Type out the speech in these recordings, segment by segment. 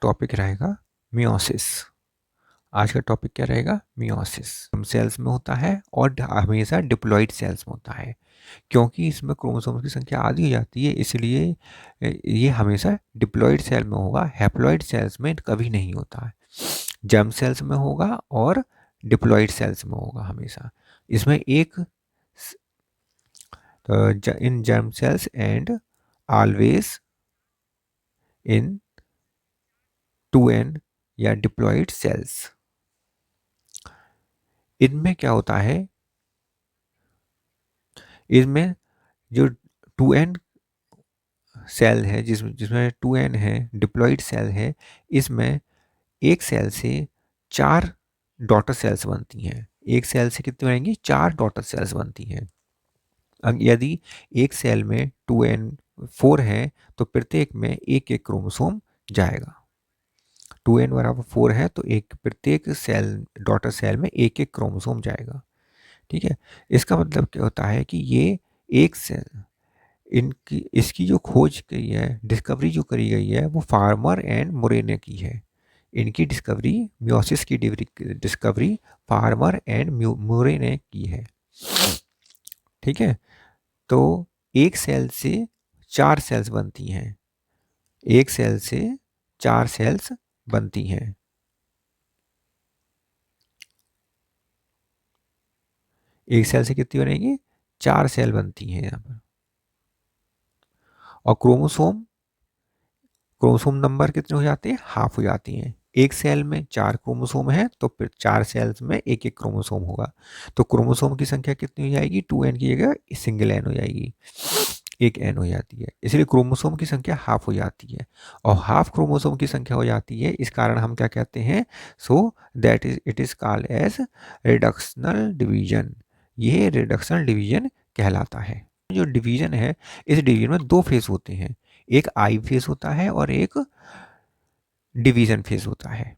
Topic रहेगा meiosis. आज का टॉपिक क्या रहेगा? मियोसिस। सेल्स में होता है और हमेशा डिप्लॉइड सेल्स में होता है। क्योंकि इसमें क्रोमोसोम्स की संख्या आधी हो जाती है, इसलिए ये हमेशा डिप्लॉइड सेल में होगा, हैप्लॉइड सेल्स में कभी नहीं होता है। जर्म सेल्स में होगा और डिप्लॉइड सेल्स में होगा हमेशा। इसमें एक in germ cells and always in 2n या डिप्लॉइड सेल्स। इनमें क्या होता है, इसमें जो 2n सेल है, जिसमें 2n है, डिप्लॉइड सेल है, इसमें एक सेल से 4 डॉटर सेल्स बनती हैं। एक सेल से कितनी बनेंगी? 4 डॉटर सेल्स बनती हैं। यदि एक सेल में 2n4 है तो प्रत्येक में एक एक क्रोमोसोम जाएगा। 2n बराबर 4 है तो एक प्रत्येक सेल, डॉटर सेल में एक एक क्रोमोसोम जाएगा। ठीक है। इसका मतलब क्या होता है कि ये एक सेल, इनकी इसकी जो खोज की है, डिस्कवरी जो करी गई है, वो फार्मर एंड मोरेने की है। इनकी डिस्कवरी, मियोसिस की डिस्कवरी फार्मर एंड मोरेने की है। ठीक है। तो एक सेल से 4 सेल्स बनती हैं। एक सेल से 4 सेल्स बनती हैं। एक सेल से कितनी बनेगी? 4 सेल बनती हैं यहाँ पर। और क्रोमोसोम, क्रोमोसोम नंबर कितने हो जाते हैं? हाफ हो जाती हैं। एक सेल में 4 क्रोमोसोम है तो फिर 4 सेल्स में एक एक क्रोमोसोम होगा। तो क्रोमोसोम की संख्या कितनी हो जाएगी? 2n की जगह सिंगल n हो जाएगी, एक n हो जाती है। इसलिए क्रोमोसोम की संख्या हाफ हो जाती है। और हाफ क्रोमोसोम की संख्या हो जाती है, इस कारण हम क्या कहते हैं? So that is it is called as reductional division. ये रिडक्शनल डिवीजन कहलाता है। जो डिवीजन है, इस डिवीजन में 2 फेज होते हैं। एक आई फेज होता है और एक डिवीजन फेज होता है।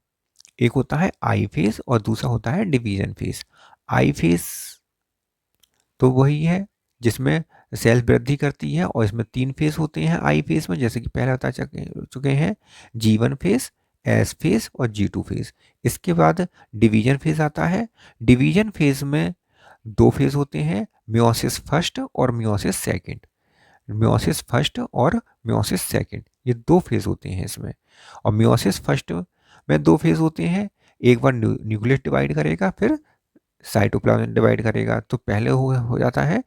एक होता है आई फेज और दूसरा होता है डिवीजन फेज। आई फेज तो वही है जिसमें सेल वृद्धि करती है, और इसमें 3 फेज होते हैं आई फेज में, जैसे कि पहले बता चुके हैं, G1 फेज, एस फेज और G2 फेज। इसके बाद डिवीजन फेज आता है। डिवीजन फेज में 2 फेज होते हैं, मियोसिस फर्स्ट और मियोसिस सेकंड। मियोसिस फर्स्ट और मियोसिस सेकंड, ये 2 फेज होते हैं इसमें। और मियोसिस फर्स्ट में 2 फेज होते हैं। एक बार न्यूक्लियस डिवाइड करेगा, फिर साइटोप्लाज्म डिवाइड करेगा। तो पहले हो जाता है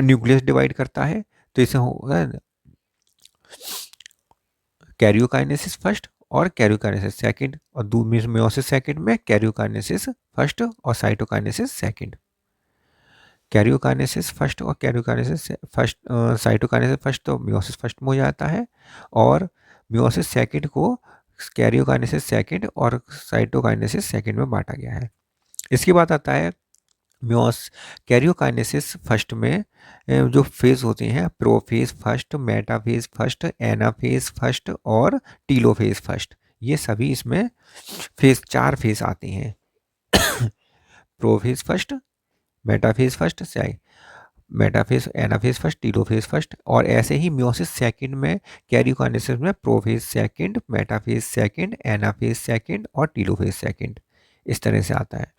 न्यूक्लियस डिवाइड करता है, तो इसे होगा कैरियोकाइनेसिस फर्स्ट और कैरियोकाइनेसिस सेकंड, और मियोसिस सेकंड में कैरियोकाइनेसिस फर्स्ट और साइटोकाइनेसिस सेकंड। कैरियोकाइनेसिस फर्स्ट और कैरियोकाइनेसिस फर्स्ट, साइटोकाइनेसिस फर्स्ट तो मियोसिस फर्स्ट में हो जाता है, और मियोसिस सेकंड को कैरियोकाइनेसिस सेकंड और साइटोकाइनेसिस सेकंड में बांटा गया है। इसके बाद आता है म्योस कैरियोकाइनेसिस फर्स्ट में जो फेज होते हैं, prophase first, metaphase first, anaphase first और टीलोफेज फर्स्ट। ये सभी इसमें फेज 4 फेज आते हैं। Prophase first, metaphase first, metaphase, anaphase first, telophase first. और ऐसे ही मियोसिस सेकंड में, कैरियोकाइनेसिस में prophase second, metaphase second, anaphase second और टीलोफेज सेकंड, इस तरह से आता है।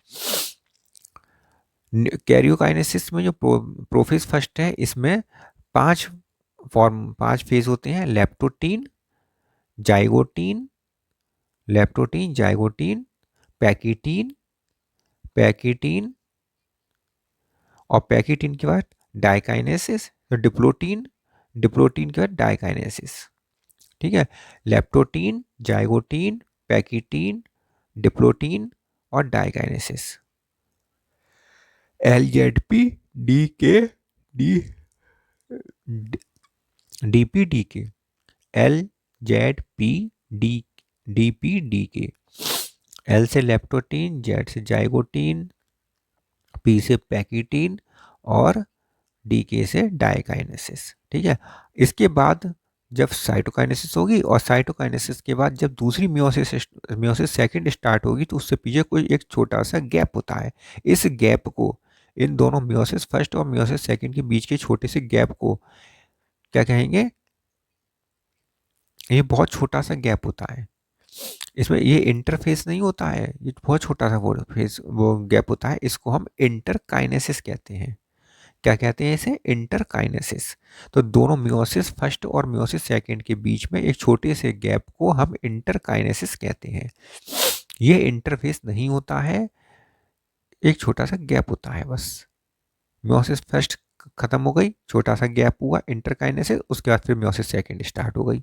कैरियोकाइनेसिस में जो प्रोफेज फर्स्ट है, इसमें 5 फेज होते हैं, लेप्टोटीन, जाइगोटीन, लेप्टोटीन, जाइगोटीन, पैकिटीन, पैकिटीन, और पैकिटीन के बाद डाइकाइनेसिस, तो डिप्लोटीन, डिप्लोटीन के बाद डाइकाइनेसिस। ठीक है। लेप्टोटीन, जाइगोटीन, पैकिटीन, डिप्लोटीन और diakinesis. LZP, DK, D DPDK, LZP, DPDK। L से लेप्टोटीन, Z से जाइगोटीन, P से पैकिटीन और DK से डाइकाइनेसिस। ठीक है। इसके बाद जब साइटोकाइनेसिस होगी, और साइटोकाइनेसिस के बाद जब दूसरी मियोसिस सेकंड स्टार्ट होगी, तो उससे पीछे कोई एक छोटा सा गैप होता है। इस गैप को, इन दोनों मियोसिस फर्स्ट और मियोसिस सेकंड के बीच के छोटे से गैप को क्या कहेंगे? ये बहुत छोटा सा गैप होता है इसमें, ये इंटरफेस नहीं होता है, ये बहुत छोटा सा वो फेस वो गैप होता है, इसको हम इंटरकाइनेसिस कहते हैं। क्या कहते हैं इसे? इंटरकाइनेसिस। तो दोनों मियोसिस फर्स्ट और मियोसिस सेकंड के बीच में एक छोटे से गैप को हम इंटरकाइनेसिस कहते हैं। ये इंटरफेस नहीं होता है, एक छोटा सा गैप होता है बस। मियोसिस फर्स्ट खत्म हो गई, छोटा सा गैप हुआ इंटरकाइनेसिस, उसके बाद फिर मियोसिस सेकंड स्टार्ट हो गई।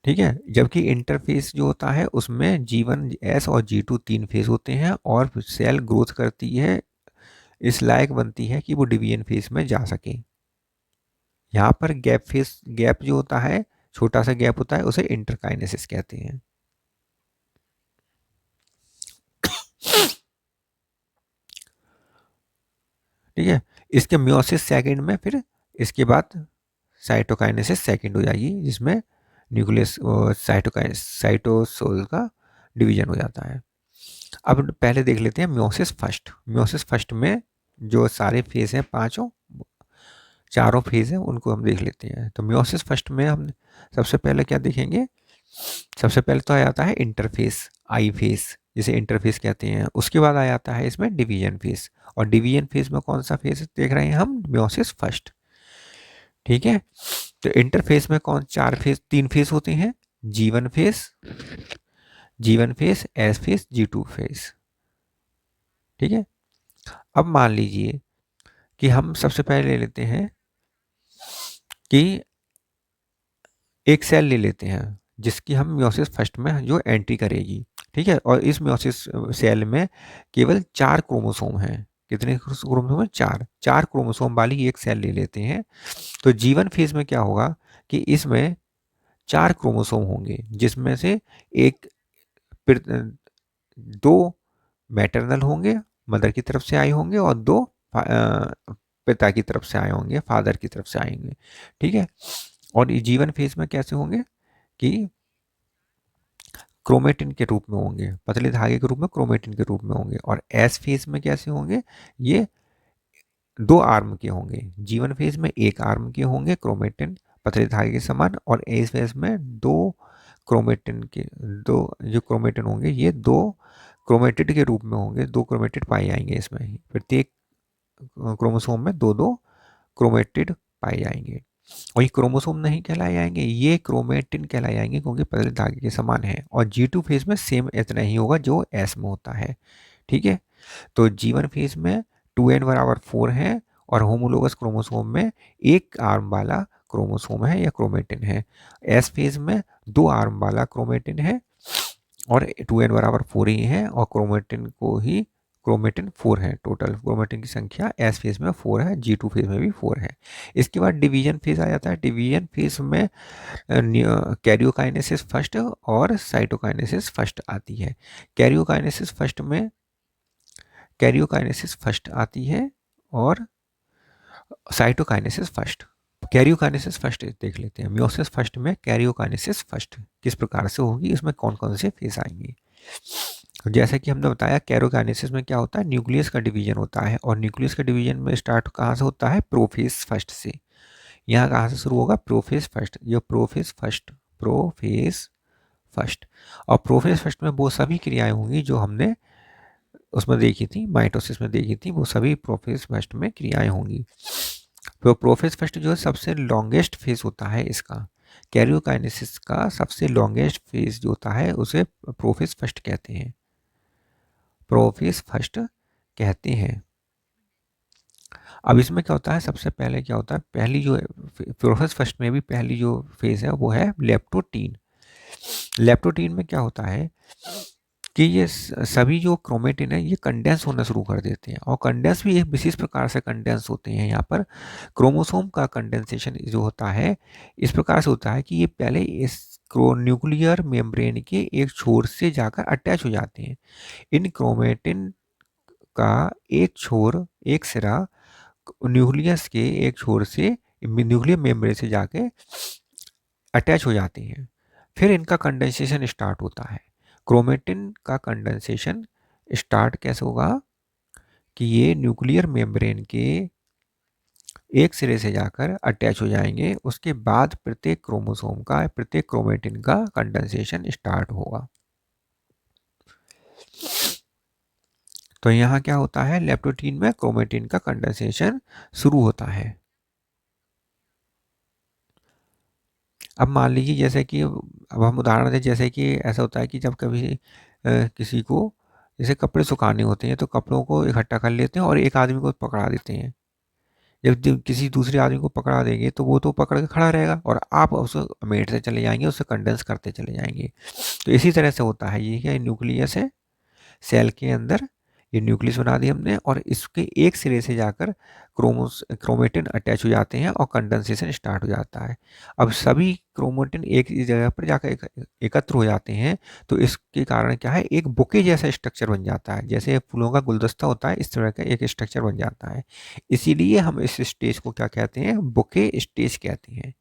ठीक है, जबकि इंटरफेस जो होता है उसमें G1 S और G2 तीन फेज होते हैं, और सेल ग्रोथ करती है, इस लायक बनती है कि वो डिवीजन फेज में जा सके। यहाँ पर गैप फेज, गैप जो होता है, छोटा सा गैप होता है, उसे इंटरकाइनेसिस कहते हैं। ठीक है, इसके मियोसिस सेकंड में फिर इसके बाद साइटोकाइनेसिस सेकंड हो जाएगी, जिसमें न्यूक्लियस साइटोसोल का डिवीजन हो जाता है। अब पहले देख लेते हैं मियोसिस फर्स्ट। मियोसिस फर्स्ट में जो सारे फेज हैं, पांचों चारों फेज हैं, उनको हम देख लेते हैं। तो मियोसिस फर्स्ट में हम सबसे पहले क्या देखेंगे? सबसे पहले तो आ जाता है इंटरफेस, आई फेस, जिसे इंटरफेस कहते हैं। उसके बाद आ जाता है इसमें डिवीजन फेस, और डिवीजन फेस में कौन सा फेस देख रहे हैं हम? Meiosis first. ठीक है, तो इंटरफेस में कौन चार फेस, तीन फेस होते हैं, G1 face, G1 face, S face, G2 face. ठीक है, अब मान लीजिए कि हम सबसे पहले ले लेते हैं कि एक सेल ले लेते हैं जिसकी हम मियोसिस फर्स्ट में जो एंट्री करेगी। ठीक है, और इस मियोसिस सेल में केवल चार क्रोमोसोम हैं। कितने क्रोमोसोम हैं? चार। चार क्रोमोसोम वाली एक सेल ले लेते हैं। तो G1 फेज में क्या होगा कि इसमें चार क्रोमोसोम होंगे, जिसमें से एक दो मैटरनल होंगे, मदर की तरफ से आए होंगे, और दो पिता की तरफ से आए होंगे, फादर की तरफ से आएंगे। ठीक है, और ये G1 फेज में कैसे होंगे कि क्रोमेटिन के रूप में होंगे, पतले धागे के रूप में, क्रोमेटिन के रूप में होंगे। और एस फेज में कैसे होंगे? ये दो आर्म के होंगे। G1 फेज में एक आर्म के होंगे क्रोमेटिन, पतले धागे के समान, और एस फेज में दो क्रोमेटिन के, दो जो क्रोमेटिन होंगे ये दो क्रोमेटिड के रूप में होंगे, दो क्रोमेटिड पाए जाएंगे इसमें। प्रत्येक क्रोमोसोम में दो दो क्रोमेटिड पाए जाएंगे। और ये क्रोमोसोम नहीं कहलाए जाएंगे, ये क्रोमेटिन कहलाए जाएंगे, क्योंकि पतले धागे के समान है। और G2 फेज में सेम इतना ही होगा जो एस में होता है। ठीक है, तो G1 फेज में 2n बराबर 4 है, और होमोलोगस क्रोमोसोम में एक आर्म वाला क्रोमोसोम है या क्रोमेटिन है। एस फेज में दो आर्म वाला क्रोमेटिन है, और 2n बराबर 4 ही है, और क्रोमेटिन 4 है। टोटल क्रोमेटिन की संख्या एस फेज में 4 है, G2 फेज में भी 4 है। इसके बाद डिवीजन फेज आ जाता है। डिवीजन फेज में कैरियोकाइनेसिस फर्स्ट और साइटोकाइनेसिस फर्स्ट आती है। कैरियोकाइनेसिस फर्स्ट में कैरियोकाइनेसिस फर्स्ट आती है, और साइटोकाइनेसिस फर्स्ट। कैरियोकाइनेसिस फर्स्ट देख लेते हैं। मियोसिस फर्स्ट में कैरियोकाइनेसिस फर्स्ट किस प्रकार से होगी, इसमें कौन कौन से फेज आएंगे? जैसा कि हमने बताया, कैरियोकाइनेसिस में क्या होता है? न्यूक्लियस का डिवीजन होता है, और न्यूक्लियस का डिवीजन में स्टार्ट कहाँ से होता है? प्रोफेज फर्स्ट से। यहाँ कहाँ से शुरू होगा? Prophase first. ये प्रोफेज फर्स्ट, प्रोफेज फर्स्ट। और प्रोफेज फर्स्ट में वो सभी क्रियाएं होंगी जो हमने उसमें देखी थी, माइटोसिस में देखी थी, वो सभी प्रोफेज फर्स्ट में क्रियाएं होंगी। तो प्रोफेज फर्स्ट जो है सबसे लॉन्गेस्ट फेज होता है इसका। कैरियोकाइनेसिस का सबसे लॉन्गेस्ट फेज जो होता है उसे प्रोफेज फर्स्ट कहते हैं, प्रोफेज फर्स्ट कहते हैं। अब इसमें क्या होता है? सबसे पहले क्या होता है? पहली जो प्रोफेज फर्स्ट में भी पहली जो फेज है वो है लेप्टोटीन। लेप्टोटीन में क्या होता है कि ये सभी जो क्रोमेटिन है ये कंडेंस होना शुरू कर देते हैं, और कंडेंस भी एक विशेष प्रकार से कंडेंस होते हैं। यहाँ पर क्रोमोसोम का कंडेंसेशन जो होता है इस प्रकार से होता है कि ये पहले इस न्यूक्लियर मेम्ब्रेन के एक छोर से जाकर अटैच हो जाते हैं। इन क्रोमेटिन का एक छोर, एक सिरा न्यूक्लियस के एक छोर से न्यूक्लियर मेम्ब्रेन से जाके अटैच हो जाते हैं। फिर इनका कंडेंसेशन स्टार्ट होता है। क्रोमेटिन का कंडेंसेशन स्टार्ट कैसे होगा कि ये न्यूक्लियर मेम्ब्रेन के एक सिरे से जाकर अटैच हो जाएंगे, उसके बाद प्रत्येक क्रोमोसोम का, प्रत्येक क्रोमेटिन का कंडेंसेशन स्टार्ट होगा। तो यहाँ क्या होता है, लेप्टोटीन में क्रोमेटिन का कंडेंसेशन शुरू होता है। अब मान लीजिए जैसे कि अब हम उदाहरण दें, जैसे कि ऐसा होता है कि जब कभी किसी को जैसे कपड़े सुखाने होते हैं तो कपड़ों को इकट्ठा कर लेते हैं और एक आदमी को पकड़ा देते हैं। जब किसी दूसरे आदमी को पकड़ा देंगे तो वो तो पकड़ के खड़ा रहेगा और आप उसे मेट से चले जाएंगे, उससे कंडेंस करते चले जाएंगे। तो इसी तरह से होता है, ये क्या न्यूक्लियस है सेल के अंदर, ये न्यूक्लियस बना दी हमने और इसके एक सिरे से जाकर क्रोमेटिन अटैच हो जाते हैं और कंडेंसेशन स्टार्ट हो जाता है। अब सभी क्रोमेटिन एक ही जगह पर जाकर एकत्र हो जाते हैं, तो इसके कारण क्या है, एक बुके जैसा स्ट्रक्चर बन जाता है। जैसे फूलों का गुलदस्ता होता है, इस तरह का एक स्ट्रक्चर बन जाता है। इसीलिए हम इस स्टेज को क्या कहते हैं, बुके स्टेज कहते हैं।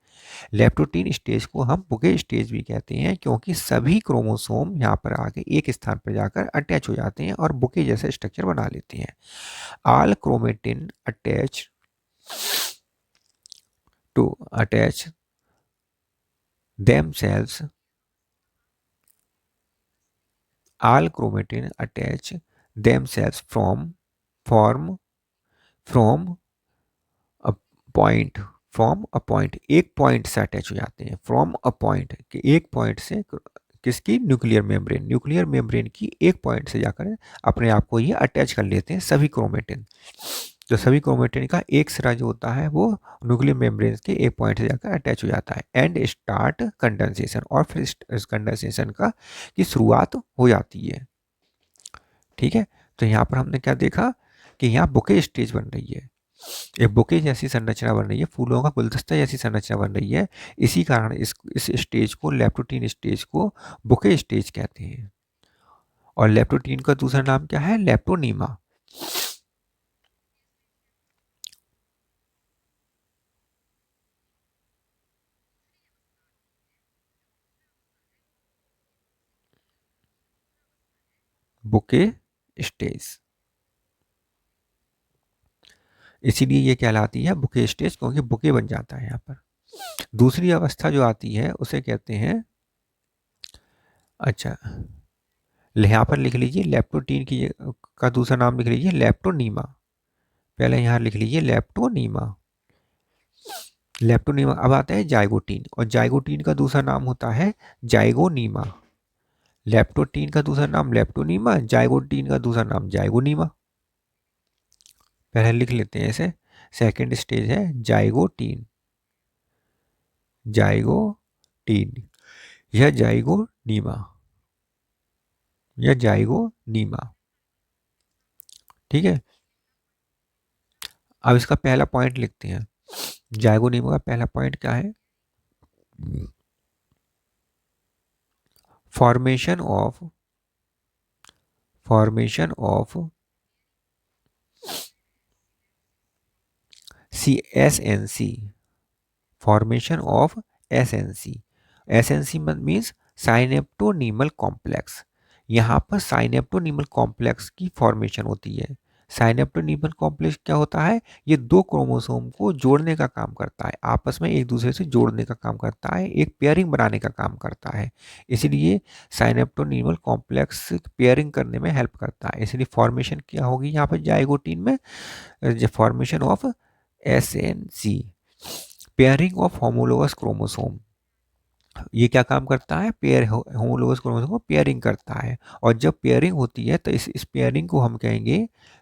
लेप्टोटीन स्टेज को हम बुके स्टेज भी कहते हैं, क्योंकि सभी क्रोमोसोम यहाँ पर आके एक स्थान पर जाकर अटैच हो जाते हैं और बुके जैसा स्ट्रक्चर बना लेते हैं। All chromatin attach to attach themselves all chromatin attach themselves from from a point from a point, एक पॉइंट से अटैच हो जाते हैं। फ्रॉम अ पॉइंट कि एक पॉइंट से, किसकी, न्यूक्लियर मेम्ब्रेन, न्यूक्लियर मेम्ब्रेन की एक पॉइंट से जाकर अपने आप को ये अटैच कर लेते हैं सभी क्रोमेटिन। तो सभी क्रोमेटिन का एक सिरा जो होता है वो न्यूक्लियर मेम्ब्रेन के एक पॉइंट से जाकर अटैच हो जाता है एंड स्टार्ट कंडेंसेशन, और फिर इस कंडेंसेशन का की शुरुआत हो जाती है। ठीक है, तो यहाँ पर हमने क्या देखा कि यहाँ बुके स्टेज बन रही है, एक बुके जैसी संरचना बन रही है, फूलों का गुलदस्ता जैसी संरचना बन रही है। इसी कारण इस स्टेज को, लेप्टोटीन स्टेज को बुके स्टेज कहते हैं। और लेप्टोटीन का दूसरा नाम क्या है, लेप्टोनीमा। बुके स्टेज, इसीलिए ये कहलाती है बुके स्टेज, क्योंकि बुके बन जाता है यहाँ पर। दूसरी अवस्था जो आती है उसे कहते हैं, अच्छा यहाँ पर लिख लीजिए लेप्टोटीन की का दूसरा नाम लिख लीजिए लेप्टोनीमा। पहले यहाँ लिख लीजिए लेप्टोनीमा। लेप्टोनीमा। अब आता है जाइगोटीन, और जाइगोटीन का दूसरा नाम होता है जाइगोनीमा। लेप्टोटीन का दूसरा नाम लेप्टोनीमा, जाइगोटीन का दूसरा नाम जाइगोनीमा। पहले लिख लेते हैं इसे। सेकेंड स्टेज है जाइगोटीन, जाइगोटीन या जाइगोनीमा या जाइगोनीमा। ठीक है, अब इसका पहला पॉइंट लिखते हैं। जाइगोनीमा का पहला पॉइंट क्या है, formation of SNC, formation of SNC। SNC means synaptonemal complex. यहाँ पर साइनेप्टोनीमल कॉम्प्लेक्स की फॉर्मेशन होती है। साइनेप्टोनीमल कॉम्प्लेक्स क्या होता है, ये दो क्रोमोसोम को जोड़ने का काम करता है, आपस में एक दूसरे से जोड़ने का काम करता है, एक पेयरिंग बनाने का काम करता है। इसलिए साइनेप्टोनीमल कॉम्प्लेक्स पेयरिंग करने में हेल्प करता है। इसलिए फॉर्मेशन क्या होगी यहाँ पर जाइगोटीन में, formation of SNC, pairing of homologous chromosome. ये क्या काम करता है, पेयर होमोलोगस क्रोमोसोम को पेयरिंग करता है। और जब पेयरिंग होती है तो इस पेयरिंग को हम कहेंगे,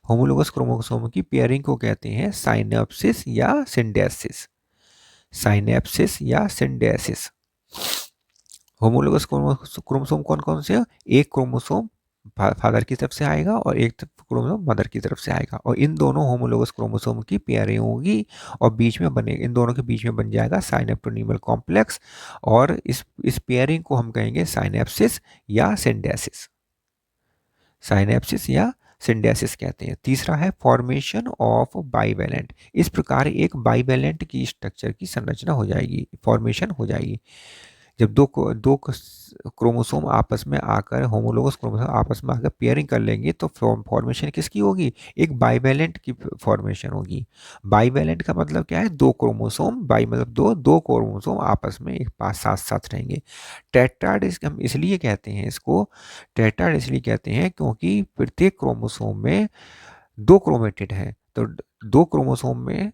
होमोलोगस क्रोमोसोम की पेयरिंग को कहते हैं साइनेप्सिस या सिंडेसिस। साइनेप्सिस या सिंडेसिस। होमोलोगस क्रोमोसोम कौन कौन से हैं? एक क्रोमोसोम फादर की तरफ से आएगा और एक क्रोमोसोम मदर की तरफ से आएगा, और इन दोनों होमोलोगस क्रोमोसोम की पेयरिंग होगी और बीच में बने, इन दोनों के बीच में बन जाएगा साइनेप्टोनीमल कॉम्प्लेक्स, और इस पेयरिंग को हम कहेंगे साइनेप्सिस या सिंडेसिस। साइनेप्सिस या सिंडेसिस कहते हैं। तीसरा है फॉर्मेशन ऑफ बाइवेलेंट। इस प्रकार एक बाइवेलेंट की स्ट्रक्चर की संरचना हो जाएगी, फॉर्मेशन हो जाएगी। जब दो क्रोमोसोम आपस में आकर, होमोलोगस क्रोमोसोम आपस में आकर पेयरिंग कर लेंगे तो फॉर्मेशन किसकी होगी? एक बाइवेलेंट की फॉर्मेशन होगी। बाइवेलेंट का मतलब क्या है? दो क्रोमोसोम, बाई मतलब दो, दो क्रोमोसोम आपस में एक पास साथ साथ रहेंगे। टेट्राड हम इसलिए कहते हैं इसको, टेट्राड इसलिए कहते हैं क्योंकि प्रत्येक क्रोमोसोम में दो क्रोमेटिड है। तो दो क्रोमोसोम में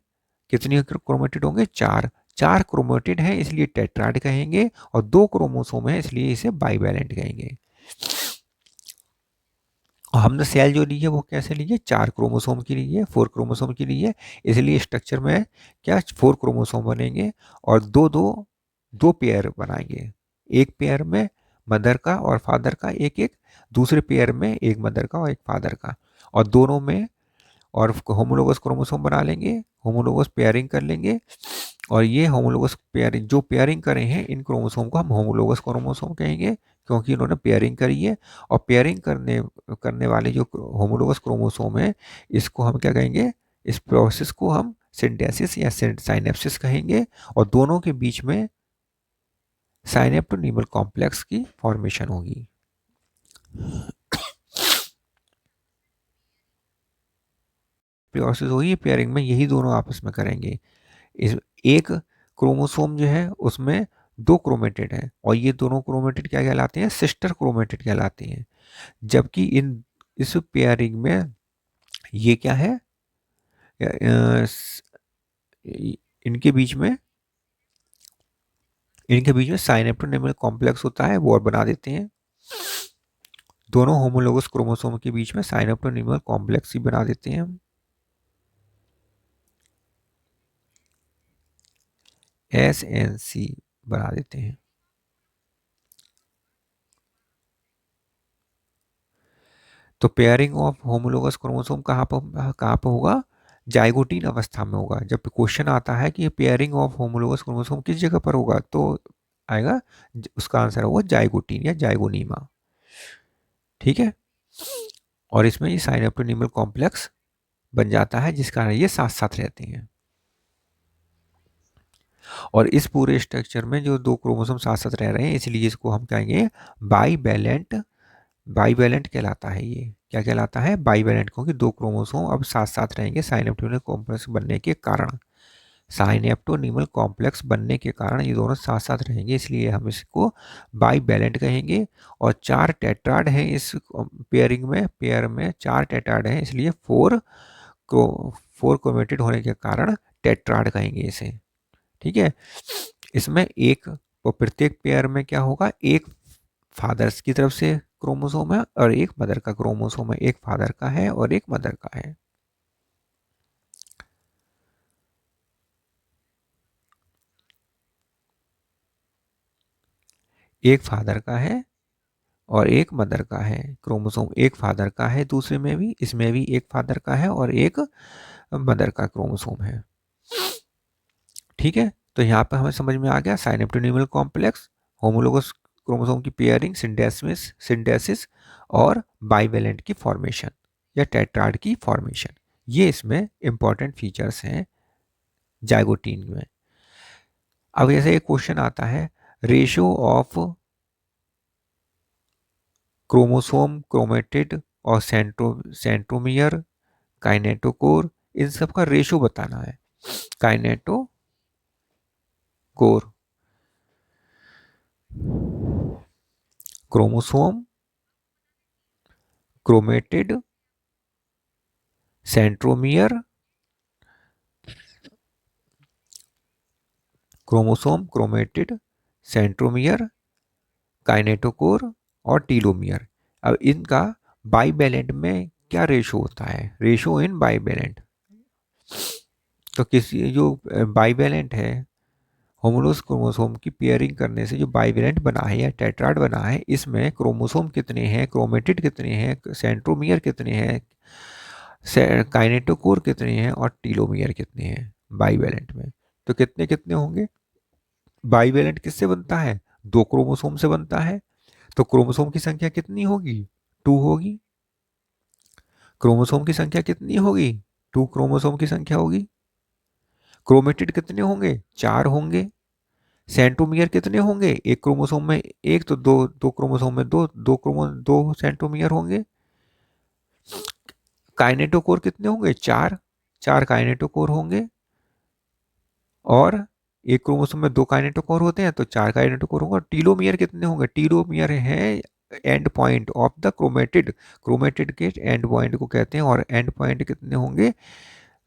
कितनी क्रोमेटिड होंगे? चार। चार क्रोमेटिड है इसलिए टेट्राड कहेंगे, और दो क्रोमोसोम है इसलिए इसे बाइवेलेंट कहेंगे। और हमने सेल जो ली है वो कैसे ली है? चार क्रोमोसोम की ली है, फोर क्रोमोसोम की ली है। इसलिए स्ट्रक्चर में क्या फोर क्रोमोसोम बनेंगे, और दो दो दो पेयर बनाएंगे। एक पेयर में मदर का और फादर का एक एक, दूसरे पेयर में एक मदर का और एक फादर का, और दोनों में और होमोलोगस क्रोमोसोम बना लेंगे, होमोलोगस पेयरिंग कर लेंगे। और ये होमोलोगस पेयरिंग जो पेयरिंग करे हैं इन क्रोमोसोम को हम होमोलोगस क्रोमोसोम कहेंगे, क्योंकि इन्होंने पेयरिंग करी है। और पेयरिंग करने करने वाले जो होमोलोगस क्रोमोसोम है, इसको हम क्या कहेंगे? इस प्रोसेस को हम सिंथेसिस या साइनेप्सिस कहेंगे। और दोनों के बीच में साइनेप्टोनीमल कॉम्प्लेक्स की फॉर्मेशन होगी। प्रोसेस होगी पेयरिंग में, यही दोनों आपस में करेंगे। इस एक क्रोमोसोम जो है उसमें दो क्रोमेटिड है, और ये दोनों क्रोमेटिड क्या कहलाते हैं? सिस्टर क्रोमेटिड कहलाते हैं। जबकि इन इस पेयरिंग में ये क्या है? इनके बीच में साइनेप्टोनीमल कॉम्प्लेक्स होता है, वो और बना देते हैं। दोनों होमोलोगस क्रोमोसोम के बीच में साइनेप्टोनीमल कॉम्प्लेक्स ही बना देते हैं हम, SNC बना देते हैं। तो पेयरिंग ऑफ होमोलोगस क्रोमोसोम कहाँ पर होगा? जाइगोटीन अवस्था में होगा। जब क्वेश्चन आता है कि पेयरिंग ऑफ होमोलोगस क्रोमोसोम किस जगह पर होगा, तो आएगा उसका आंसर होगा जाइगोटीन या जाइगोनीमा। ठीक है। और इसमें ये साइनेप्टोनीमल कॉम्प्लेक्स बन जाता है, जिस कारण ये साथ साथ रहते हैं। और इस पूरे स्ट्रक्चर में जो दो क्रोमोसोम साथ साथ रह रहे हैं, इसलिए इसको हम कहेंगे बाईवैलेंट। बाईवैलेंट कहलाता है ये। क्या कहलाता है? बाईवैलेंट, क्योंकि दो क्रोमोसोम अब साथ साथ रहेंगे साइनेप्टोनिमल कॉम्प्लेक्स बनने के कारण। साइनेप्टोनीमल कॉम्प्लेक्स बनने के कारण ये दोनों साथ साथ रहेंगे, इसलिए हम इसको बाईवैलेंट कहेंगे। और चार टेट्राड हैं इस पेयरिंग में, पेयर में चार टेट्राड हैं, इसलिए फोर क्रोमेटिड होने के कारण टेट्राड कहेंगे इसे। ठीक है। इसमें एक प्रत्येक पेयर में क्या होगा? एक फादर्स की तरफ से क्रोमोसोम है और एक मदर का क्रोमोसोम है। एक फादर का है और एक मदर का है। एक फादर का है और एक मदर का है क्रोमोसोम। एक फादर का है, दूसरे में भी, इसमें भी एक फादर का है और एक मदर का क्रोमोसोम है। ठीक है। तो यहाँ पर हमें समझ में आ गया साइनेप्टोनीमल कॉम्प्लेक्स, होमोलोगस क्रोमोसोम की पेयरिंग, सिंथेसिस और बाइवेलेंट की फॉर्मेशन या टेट्राड की फॉर्मेशन। ये इसमें इंपॉर्टेंट फीचर्स हैं जाइगोटीन में। अब जैसे एक क्वेश्चन आता है, रेशियो ऑफ क्रोमोसोम, क्रोमेटिड और सेंट्रोमियर, काइनेटोकोर, इन सब का रेशियो बताना है। Kinetochore, chromosome, chromatid, centromere, chromosome, chromatid, centromere, kinetochore और टीलोमियर। अब इनका बाइवेलेंट में क्या रेशो होता है? रेशो इन बाइवेलेंट। तो किसी जो बाइवेलेंट है, होमोलोगस क्रोमोसोम की पेयरिंग करने से जो बाइवेलेंट बना है या टेट्राड बना है, इसमें क्रोमोसोम कितने हैं, क्रोमेटिड कितने हैं, सेंट्रोमियर कितने हैं, काइनेटोकोर कितने हैं और टीलोमियर कितने हैं बाइवेलेंट में? तो कितने कितने होंगे? बाइवेलेंट किससे बनता है? दो क्रोमोसोम से बनता है। तो क्रोमोसोम की संख्या कितनी होगी? टू होगी। क्रोमोसोम की संख्या कितनी होगी? टू क्रोमोसोम की संख्या होगी। क्रोमेटिड कितने होंगे? चार होंगे। सेंट्रोमियर कितने होंगे, एक क्रोमोसोम में एक, तो दो, दो क्रोमोसोम में दो, दो सेंट्रोमियर होंगे। काइनेटोकोर कितने होंगे, चार, चार काइनेटोकोर होंगे। और एक क्रोमोसोम में दो काइनेटोकोर होते हैं तो चार काइनेटोकोर होंगे। टीलोमियर कितने होंगे, टीलोमियर है and point of the chromatid, chromatid के एंड पॉइंट को कहते हैं। और एंड पॉइंट कितने होंगे,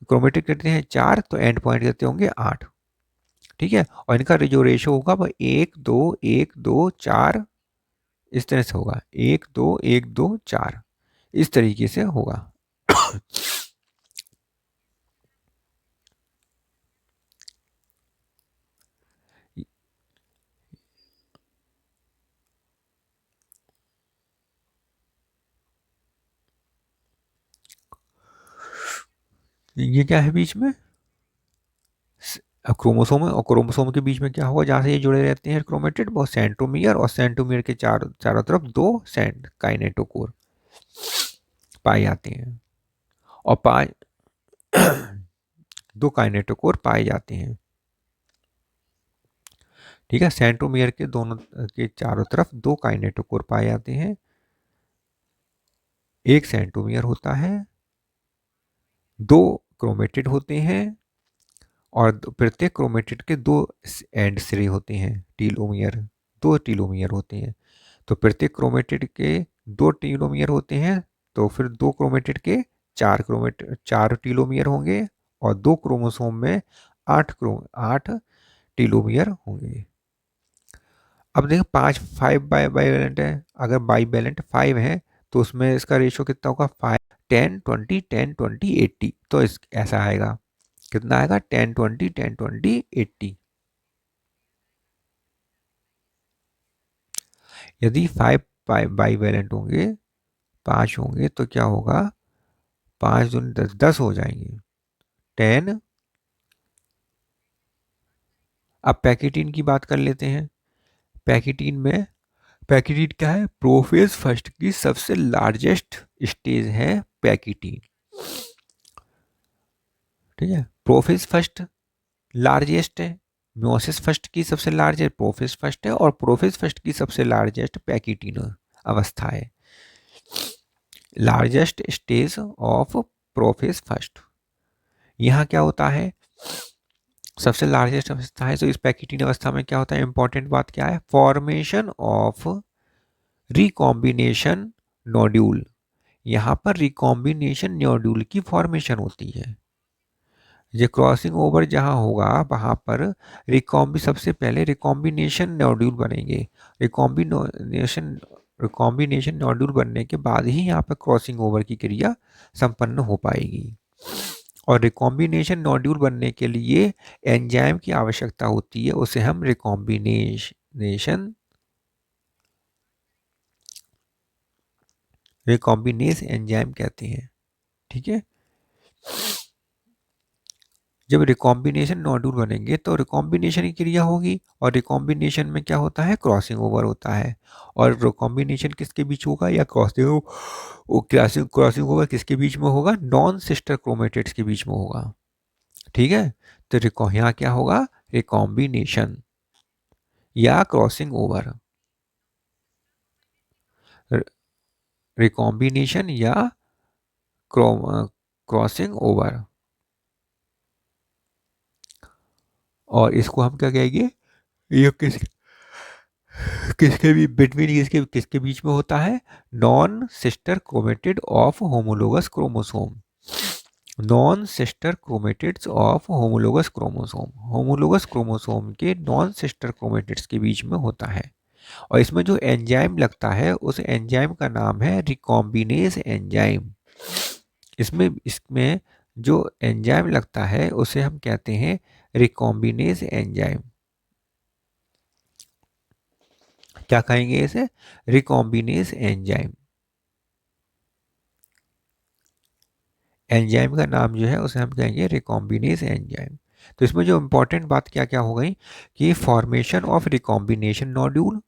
क्रोमेटिड कितने हैं, चार, तो एंड पॉइंट कितने होंगे, आठ। ठीक है, और इनका जो रेशो होगा वो एक दो, एक दो चार, इस तरह से होगा, एक दो, एक दो चार, इस तरीके से होगा। ये क्या है बीच में, क्रोमोसोम है, और क्रोमोसोम के बीच में क्या होगा, जहां से ये जुड़े रहते हैं क्रोमेटिड, वो सेंट्रोमियर, और सेंट्रोमियर के चारों तरफ दो सेंट काइनेटोकोर पाए जाते हैं। और पाए दो काइनेटोकोर पाए जाते हैं। ठीक है, सेंट्रोमियर के दोनों के चारों तरफ दो काइनेटोकोर पाए जाते हैं। एक सेंट्रोमियर होता है, दो क्रोमेटिड होते हैं, और प्रत्येक क्रोमेटिड के दो एंड सिरे होते हैं, टीलोमियर, दो टीलोमियर होते हैं। तो प्रत्येक क्रोमेटिड के दो टीलोमियर होते हैं, तो फिर दो क्रोमेटिड के चार टीलोमियर होंगे, और दो क्रोमोसोम में आठ टीलोमियर होंगे। अब देखो पांच, फाइव बाईवैलेंट है, अगर बाईवैलेंट फाइव है तो उसमें इसका रेशियो कितना होगा, फाइव, 10 20 10 20 80, तो इस ऐसा आएगा, कितना आएगा, 10 20 10 20 80। यदि फाइव बाईवैलेंट होंगे, पांच होंगे, तो क्या होगा, पांच दूनी दस, 10 हो जाएंगे, 10। अब पैकेटीन की बात कर लेते हैं। पैकेटीन में, पैकेटीन क्या है, प्रोफेज फर्स्ट की सबसे लार्जेस्ट स्टेज है पैकेटीन। ठीक है, प्रोफेज फर्स्ट लार्जेस्ट है, म्योसिस फर्स्ट की सबसे लार्जेस्ट प्रोफेज फर्स्ट है, और प्रोफेज फर्स्ट की सबसे लार्जेस्ट पैकेटीन अवस्था है। Largest stage of prophase first, यहाँ क्या होता है, सबसे लार्जेस्ट अवस्था है। तो इस पैकेटीन अवस्था में क्या होता है, इंपॉर्टेंट बात क्या है, फॉर्मेशन ऑफ रिकॉम्बिनेशन नोड्यूल। यहाँ पर रिकॉम्बिनेशन नोड्यूल की फॉर्मेशन होती है। ये क्रॉसिंग ओवर जहाँ होगा वहाँ पर सबसे पहले रिकॉम्बिनेशन नोड्यूल बनेंगे। रिकॉम्बिनेशन रिकॉम्बिनेशन नोड्यूल बनने के बाद ही यहाँ पर क्रॉसिंग ओवर की क्रिया संपन्न हो पाएगी। और रिकॉम्बिनेशन नोड्यूल बनने के लिए एंजाइम की आवश्यकता होती है, उसे हम रिकॉम्बिनेस एंजाइम कहते हैं। ठीक है, जब रिकॉम्बिनेशन नोड्यूल बनेंगे तो रिकॉम्बिनेशन की क्रिया होगी, और रिकॉम्बिनेशन में क्या होता है, क्रॉसिंग ओवर होता है। और रिकॉम्बिनेशन किसके बीच होगा, या क्रॉसिंग क्रॉसिंग ओवर किसके बीच में होगा, नॉन सिस्टर क्रोमेटिड्स के बीच में होगा। ठीक है, तो यहाँ क्या होगा, रिकॉम्बिनेशन या क्रॉसिंग ओवर, रिकॉम्बिनेशन या क्रॉसिंग ओवर। और इसको हम क्या कहेंगे, ये किसके भी बिटवीन, किसके किसके बीच में होता है, non sister chromatid of homologous chromosome, non sister chromatids of homologous chromosome, homologous chromosome के नॉन सिस्टर क्रोमेटिड्स के बीच में होता है। और इसमें जो एंजाइम लगता है उस एंजाइम का नाम है रिकॉम्बिनेस एंजाइम। इसमें इसमें जो एंजाइम लगता है उसे हम कहते हैं रिकॉम्बिनेस एंजाइम। क्या कहेंगे इसे, रिकॉम्बिनेस एंजाइम। एंजाइम का नाम जो है उसे हम कहेंगे रिकॉम्बिनेस एंजाइम। तो इसमें जो इंपॉर्टेंट बात क्या क्या हो गई, कि formation of recombination nodule,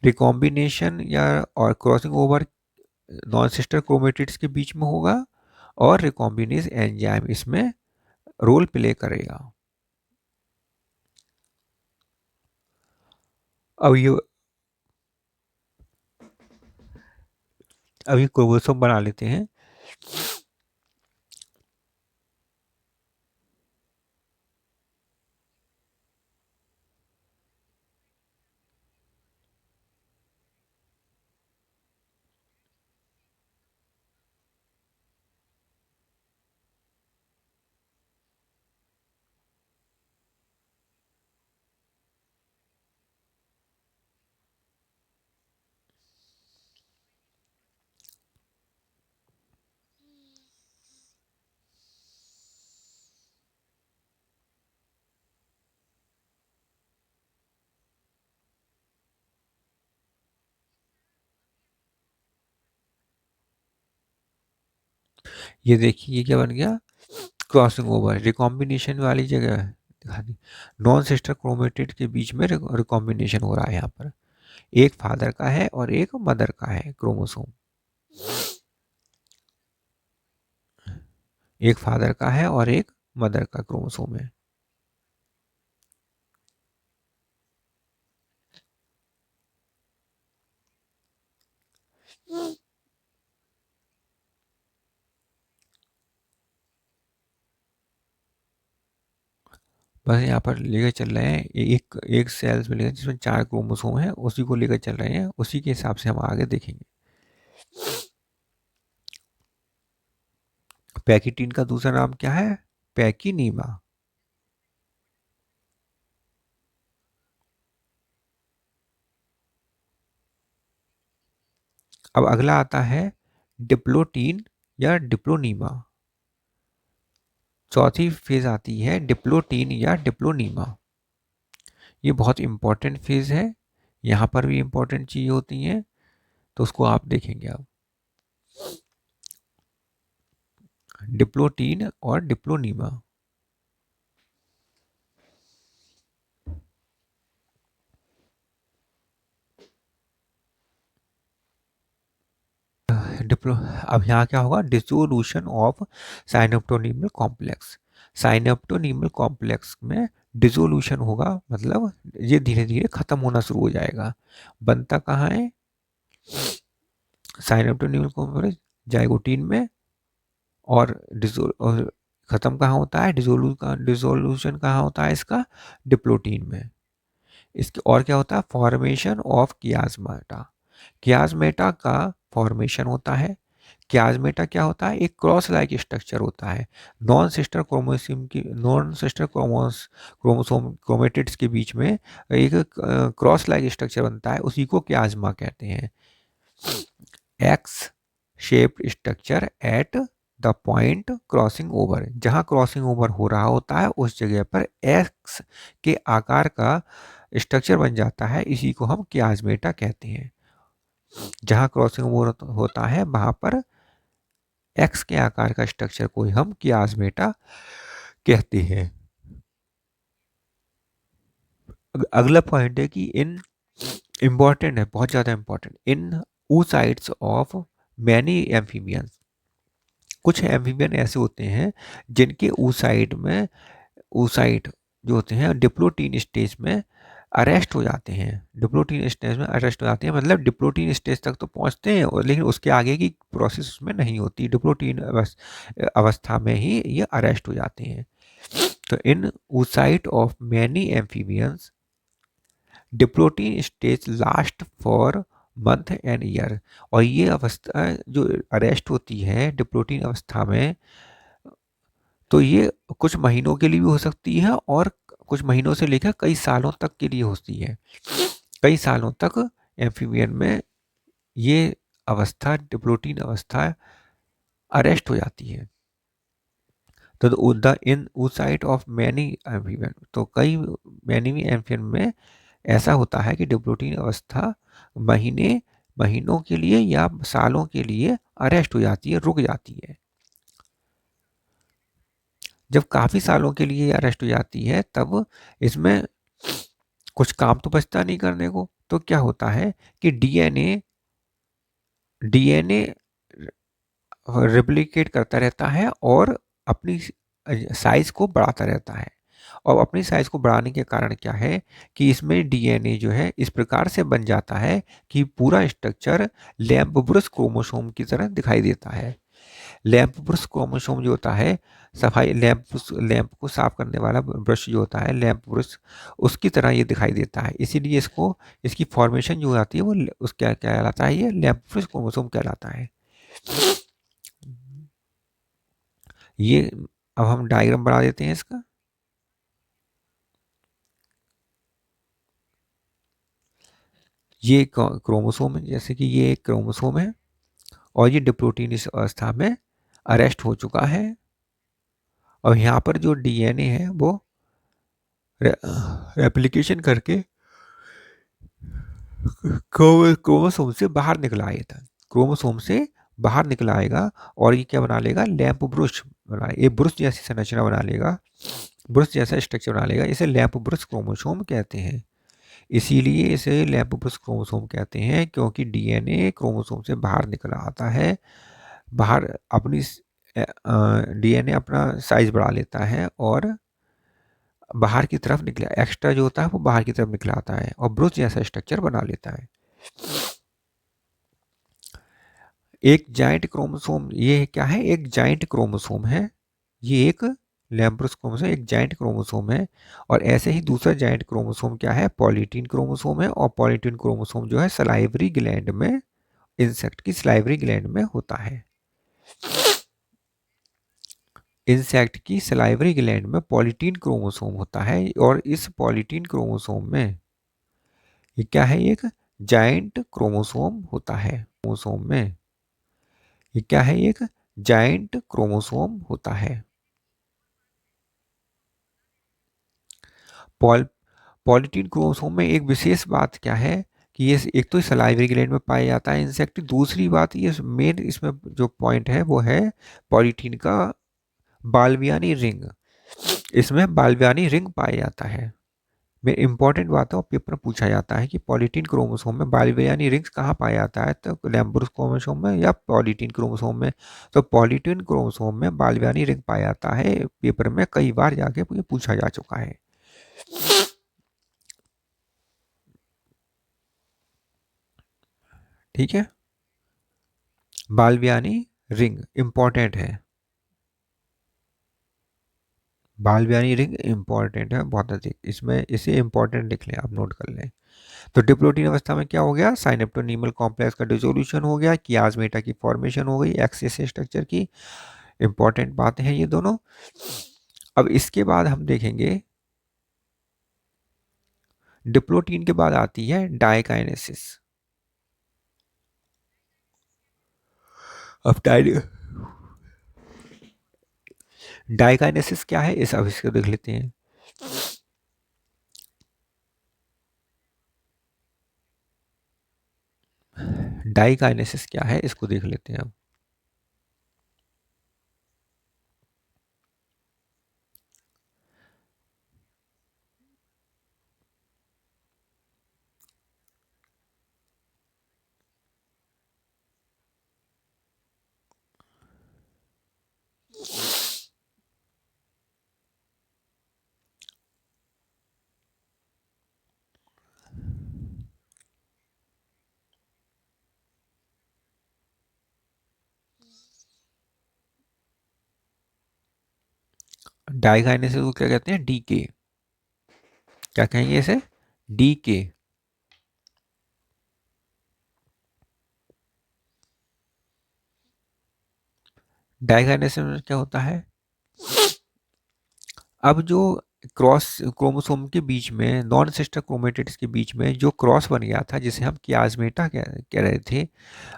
recombination या और crossing over non sister chromatids के बीच में होगा, और रिकॉम्बिनेस एंजाइम इसमें रोल प्ले करेगा। अब ये अभी क्रोमोसोम बना लेते हैं। ये देखिए ये क्या बन गया, क्रॉसिंग ओवर रिकॉम्बिनेशन वाली जगह दिखा दी। नॉन सिस्टर क्रोमेटिड के बीच में रिकॉम्बिनेशन हो रहा है यहाँ पर। एक फादर का है और एक मदर का है क्रोमोसोम। एक फादर का है और एक मदर का क्रोमोसोम है। बस यहाँ पर लेकर चल रहे हैं, एक एक सेल्स में लेकर जिसमें 4 क्रोमोसोम है उसी को लेकर चल रहे हैं, उसी के हिसाब से हम आगे देखेंगे। पैकिटीन का दूसरा नाम क्या है? पैकिनीमा। अब अगला आता है डिप्लोटीन या डिप्लोनीमा। चौथी फेज आती है डिप्लोटीन या डिप्लोनीमा। ये बहुत इंपॉर्टेंट फेज है, यहाँ पर भी इंपॉर्टेंट चीज होती हैं, तो उसको आप देखेंगे अब। डिप्लोटीन और डिप्लोनीमा। डिप्लो अब यहाँ क्या होगा, डिसोल्यूशन ऑफ साइनोप्टोनीमल कॉम्प्लेक्स। साइनोप्टोनीमल कॉम्प्लेक्स में डिसोल्यूशन होगा, मतलब ये धीरे धीरे खत्म होना शुरू हो जाएगा। बनता कहाँ है? साइनोप्टोनीमल कॉम्प्लेक्स जाइगोटीन में। और खत्म कहाँ होता है, डिसोल्यूशन कहाँ होता है इसका? डिप्लोटीन में। इसके और क्या होता है, फॉर्मेशन ऑफ कियास्मेटा। कियास्मेटा का फॉर्मेशन होता है। कियास्मेटा क्या होता है, एक क्रॉस लाइक स्ट्रक्चर होता है। नॉन सिस्टर क्रोमोसोम क्रोमेटिड्स के बीच में एक क्रॉस लाइक स्ट्रक्चर बनता है, उसी को कियास्मा कहते हैं। X shaped structure at the point crossing over, जहां क्रॉसिंग ओवर हो रहा होता है उस जगह पर एक्स के आकार का स्ट्रक्चर बन जाता है, इसी को हम कियास्मेटा कहते हैं। जहां क्रॉसिंग ओवर होता है वहां पर एक्स के आकार का स्ट्रक्चर को हम कियास्मेटा कहते हैं। अगला पॉइंट है कि इन इंपॉर्टेंट है, बहुत ज्यादा important, in oocytes of many amphibians. कुछ एम्फीबियन ऐसे होते हैं जिनके oocyte में oocyte जो होते हैं डिप्लोटीन स्टेज में अरेस्ट हो जाते हैं। डिप्लोटीन स्टेज में अरेस्ट हो जाते हैं मतलब डिप्लोटीन स्टेज तक तो पहुंचते हैं और लेकिन उसके आगे की प्रोसेस उसमें नहीं होती, डिप्लोटीन अवस्था में ही ये अरेस्ट हो जाते हैं। तो इन oocyte of many amphibians diplotene stage last for month and year. और ये अवस्था जो अरेस्ट होती है डिप्लोटीन अवस्था में, तो ये कुछ महीनों के लिए भी हो सकती है और कुछ महीनों से लेकर कई सालों तक के लिए होती है। कई सालों तक एम्फीबियन में ये अवस्था डिप्लोटीन अवस्था अरेस्ट हो जाती है। तो the in oocyte of many amphibian, तो कई मैनी एम्फीबियन में ऐसा होता है कि डिप्लोटीन अवस्था महीनों के लिए या सालों के लिए अरेस्ट हो जाती है, रुक जाती है। जब काफी सालों के लिए अरेस्ट हो जाती है तब इसमें कुछ काम तो बचता नहीं करने को, तो क्या होता है कि डीएनए डीएनए रेप्लिकेट करता रहता है और अपनी साइज को बढ़ाता रहता है। और अपनी साइज को बढ़ाने के कारण क्या है कि इसमें डीएनए जो है इस प्रकार से बन जाता है कि पूरा स्ट्रक्चर लैंप ब्रश क्रोमोसोम की तरह दिखाई देता है। लैंप ब्रश क्रोमोसोम जो होता है, सफाई लैंप को साफ करने वाला ब्रश जो होता है, लैंप ब्रश, उसकी तरह ये दिखाई देता है। इसीलिए इसको, इसकी फॉर्मेशन जो आती है वो उस क्या कहलाता है, ये लैंप ब्रश क्रोमोसोम कहलाता है। ये अब हम डायग्राम बना देते हैं इसका। ये क्रोमोसोम है, जैसे कि ये एक क्रोमोसोम है और ये डिप्लोटीन इस अवस्था में अरेस्ट हो चुका है और यहाँ पर जो डीएनए है वो रेप्लिकेशन करके क्रोमोसोम से बाहर निकल आया था, क्रोमोसोम से बाहर निकल आएगा और ये क्या बना लेगा, लैंप ब्रश बना, ये ब्रश जैसी संरचना बना लेगा, ब्रश जैसा स्ट्रक्चर बना लेगा। इसे लैंप ब्रश क्रोमोसोम कहते हैं। इसीलिए इसे लैंप ब्रश क्रोमोसोम कहते हैं, क्योंकि डीएनए क्रोमोसोम से बाहर निकल आता है, बाहर अपनी डीएनए अपना साइज बढ़ा लेता है और बाहर की तरफ निकला, एक्स्ट्रा जो होता है वो बाहर की तरफ निकला आता है और ब्रश जैसा स्ट्रक्चर बना लेता है। एक जाइंट क्रोमोसोम, ये क्या है, एक जाइंट क्रोमोसोम है, ये एक लैम्ब्रस क्रोमोसोम एक जाइंट क्रोमोसोम है। और ऐसे ही दूसरा जाइंट क्रोमोसोम क्या है, पॉलीटीन क्रोमोसोम है। और पॉलीटीन क्रोमोसोम जो है सलाइवरी ग्लैंड में, इंसेक्ट की सलाइवरी ग्लैंड में होता है। इंसेक्ट की सलाइवरी ग्लैंड में पॉलीटीन क्रोमोसोम होता है और इस पॉलीटीन क्रोमोसोम में ये क्या है, एक जाइंट क्रोमोसोम होता है। क्रोमोसोम में ये क्या है, एक जाइंट क्रोमोसोम होता है। पॉलीटीन क्रोमोसोम में एक विशेष बात क्या है कि ये एक तो सलाइवरी ग्लैंड में पाया जाता है इंसेक्ट, दूसरी बात ये मेन इसमें जो पॉइंट है वो है पॉलीटीन का बाल्बियानी रिंग, इसमें बाल्बियानी रिंग पाया जाता है। में इंपॉर्टेंट बात है और पेपर में पूछा जाता है कि पॉलीटीन क्रोमोसोम में बाल्बियानी रिंग्स कहाँ पाया जाता है, तो लैम्ब्रस क्रोमोसोम में या पॉलीटीन क्रोमोसोम में। तो पॉलीटीन क्रोमोसोम में बाल्बियानी रिंग पाया जाता है, पेपर में कई बार जाके ये पूछा जा चुका है। ठीक है, बाल्बियानी रिंग इंपॉर्टेंट है, बाल्बियानी रिंग इंपॉर्टेंट है बहुत अधिक, इसमें इसे इंपॉर्टेंट लिख लें, आप नोट कर लें। तो डिप्लोटीन अवस्था में क्या हो गया, साइनेप्टोनीमल कॉम्प्लेक्स का डिसोल्यूशन हो गया, कियास्मेटा की फॉर्मेशन हो गई एक्सिस स्ट्रक्चर की। इंपॉर्टेंट बातें हैं ये दोनों। अब इसके बाद हम देखेंगे डिप्लोटीन के बाद आती है डाइकाइनेसिस। अब डाइकाइनेसिस क्या है, इस अब इसको देख लेते हैं। डाइकाइनेसिस क्या है इसको देख लेते हैं अब। डाइकाइनेसिस को क्या कहते हैं, डीके, क्या कहेंगे इसे, डीके। डाइकाइनेसिस में क्या होता है, अब जो क्रॉस क्रोमोसोम के बीच में, नॉन सिस्टर क्रोमेटिड्स के बीच में जो क्रॉस बन गया था जिसे हम कियास्मेटा कह रहे थे,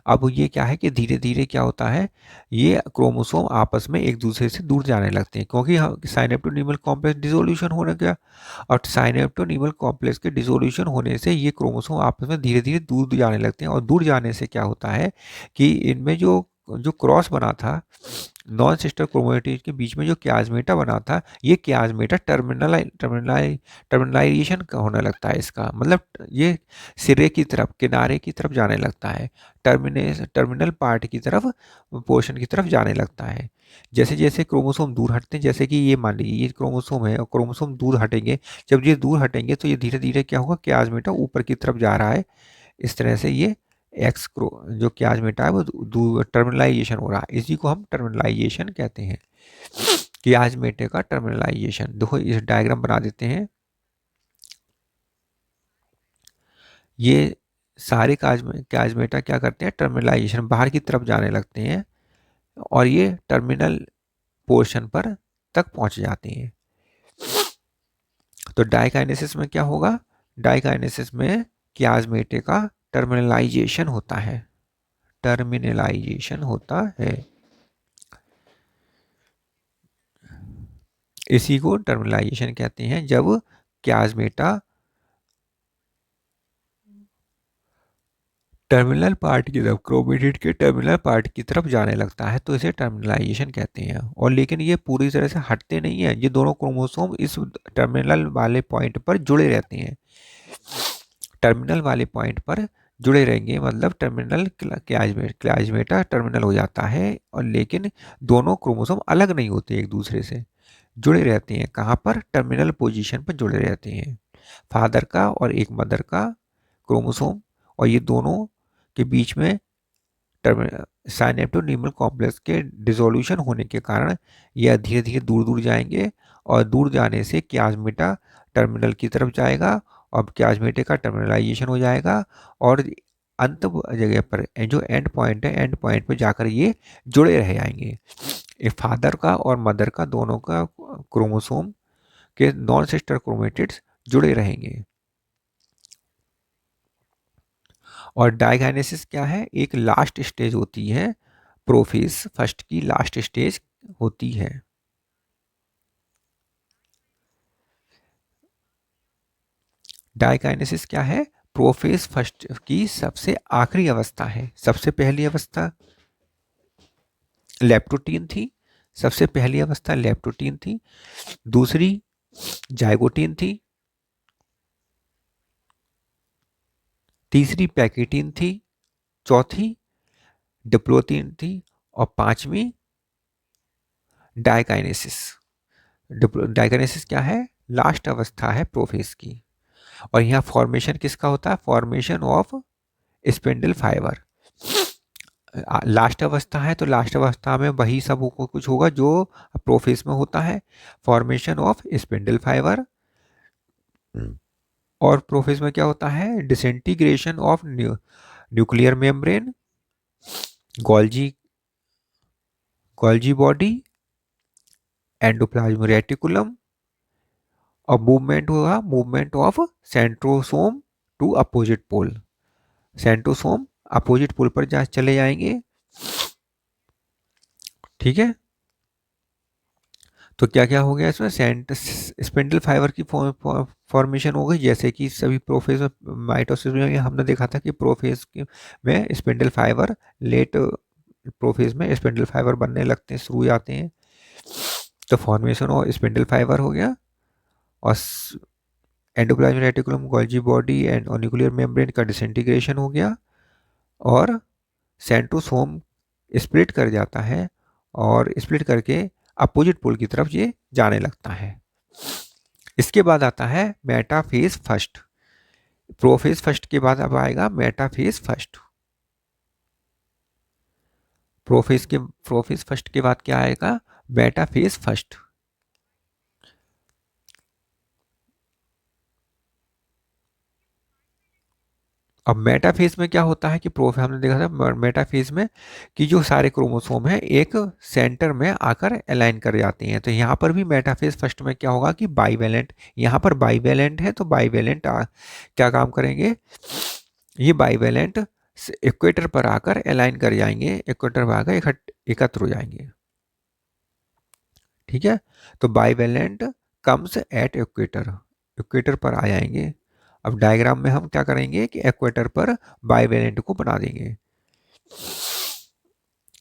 अब ये क्या है कि धीरे धीरे क्या होता है, ये क्रोमोसोम आपस में एक दूसरे से दूर जाने लगते हैं, क्योंकि साइनेप्टोनीमल कॉम्प्लेक्स डिसोल्यूशन होने गया। और साइनेप्टोनीमल कॉम्प्लेक्स के डिसोल्यूशन होने से ये क्रोमोसोम आपस में धीरे धीरे दूर जाने लगते हैं और दूर जाने से क्या होता है कि इनमें जो जो क्रॉस बना था नॉन सिस्टर क्रोमेटिड के बीच में जो क्याजमेटा बना था, ये क्याजमेटा टर्मिनलाइजेशन होने लगता है इसका, मतलब ये सिरे की तरफ, किनारे की तरफ जाने लगता है, टर्मिनल पार्ट की तरफ, पोर्शन की तरफ जाने लगता है। जैसे जैसे क्रोमोसोम दूर हटते हैं, जैसे कि ये मान लीजिए ये क्रोमोसोम है और क्रोमोसोम दूर हटेंगे, जब ये दूर हटेंगे तो ये धीरे धीरे क्या होगा, क्याजमेटा ऊपर की तरफ जा रहा है, इस तरह से ये एक्स क्रो जो क्याजमेटा है वो टर्मिनलाइजेशन हो रहा है, इसी को हम टर्मिनलाइजेशन कहते हैं, क्याजमेटे का टर्मिनलाइजेशन। देखो इस डायग्राम बना देते हैं, ये सारे क्याजमेटा क्या करते हैं, टर्मिनलाइजेशन बाहर की तरफ जाने लगते हैं और ये टर्मिनल पोर्शन पर तक पहुंच जाते हैं। तो डाइकाइनेसिस में क्या होगा, डाइकाइनेसिस में क्याजमेटे का टर्मिनलाइजेशन होता है, टर्मिनलाइजेशन होता है, इसी को टर्मिनलाइजेशन कहते हैं। जब क्याजमेटा टर्मिनल पार्ट की तरफ, क्रोमेटिड के टर्मिनल पार्ट की तरफ जाने लगता है तो इसे टर्मिनलाइजेशन कहते हैं। और लेकिन ये पूरी तरह से हटते नहीं है, ये दोनों क्रोमोसोम इस टर्मिनल वाले पॉइंट पर जुड़े रहते हैं, टर्मिनल वाले पॉइंट पर जुड़े रहेंगे, मतलब टर्मिनल क्याजमेटा टर्मिनल हो जाता है, और लेकिन दोनों क्रोमोसोम अलग नहीं होते, एक दूसरे से जुड़े रहते हैं। कहाँ पर, टर्मिनल पोजीशन पर जुड़े रहते हैं, फादर का और एक मदर का क्रोमोसोम, और ये दोनों के बीच में साइनेप्टोनीमल कॉम्प्लेक्स के डिसोल्यूशन होने के कारण यह धीरे धीरे दूर दूर जाएंगे, और दूर जाने से क्याजमेटा टर्मिनल की तरफ जाएगा, और क्याजमेटे का टर्मिनलाइजेशन हो जाएगा, और अंत जगह पर जो एंड पॉइंट है, एंड पॉइंट पर जाकर ये जुड़े रह जाएंगे। एक फादर का और मदर का दोनों का क्रोमोसोम के नॉन सिस्टर क्रोमेटिड्स जुड़े रहेंगे। और डायगाइनेसिस क्या है, एक लास्ट स्टेज होती है, प्रोफेज फर्स्ट की लास्ट स्टेज होती है। डायगाइनेसिस क्या है, प्रोफेज फर्स्ट की सबसे आखिरी अवस्था है। सबसे पहली अवस्था लेप्टोटीन थी, सबसे पहली अवस्था लेप्टोटीन थी, दूसरी जाइगोटीन थी, तीसरी पैकेटीन थी, चौथी डिप्लोटीन थी, और पांचवी डायकाइनेसिस। डायकाइनेसिस क्या है, लास्ट अवस्था है प्रोफेज की। और यहाँ फॉर्मेशन किसका होता है, formation of spindle fibre. Last अवस्था है तो लास्ट अवस्था में वही सब कुछ होगा जो प्रोफेज में होता है, फॉर्मेशन ऑफ स्पिंडल फाइबर। और प्रोफेज में क्या होता है, disintegration of nuclear membrane, Golgi Golgi body, endoplasm reticulum, और मूवमेंट होगा, movement of centrosome to opposite pole, centrosome opposite pole पर जा चले जाएंगे। ठीक है, तो क्या क्या हो गया इसमें, स्पिंडल फाइबर की फॉर्मेशन हो गई, जैसे कि सभी प्रोफेज में, माइटोसिस में हमने देखा था कि प्रोफेज में स्पिंडल फाइबर, लेट प्रोफेज में स्पिंडल फाइबर बनने लगते हैं, शुरू जाते हैं, तो फॉर्मेशन ऑफ स्पिंडल फाइबर हो गया, और endoplasmic reticulum, Golgi body and nuclear membrane का डिसइंटीग्रेशन हो गया, और सेंट्रोसोम स्प्लिट कर जाता है, और स्प्लिट करके अपोजिट पोल की तरफ ये जाने लगता है। इसके बाद आता है मेटाफेज फर्स्ट, प्रोफेज फर्स्ट के बाद अब आएगा मेटाफेज फर्स्ट। प्रोफेज फर्स्ट के बाद क्या आएगा, मेटाफेज फर्स्ट। अब मेटाफेज में क्या होता है कि हमने देखा था मेटाफेज में कि जो सारे क्रोमोसोम है एक सेंटर में आकर अलाइन कर जाते हैं। तो यहाँ पर भी मेटाफेज फर्स्ट में क्या होगा कि बाईवेलेंट, यहाँ पर बाईवेलेंट है तो बाईवेलेंट क्या काम करेंगे, ये बाईवेलेंट इक्वेटर पर आकर अलाइन कर जाएंगे, इक्वेटर पर आकर एकत्र हो जाएंगे। ठीक है, तो bivalent comes at equator, equator पर आ जाएंगे। अब डायग्राम में हम क्या करेंगे कि इक्वेटर पर बाईवेलेंट को बना देंगे।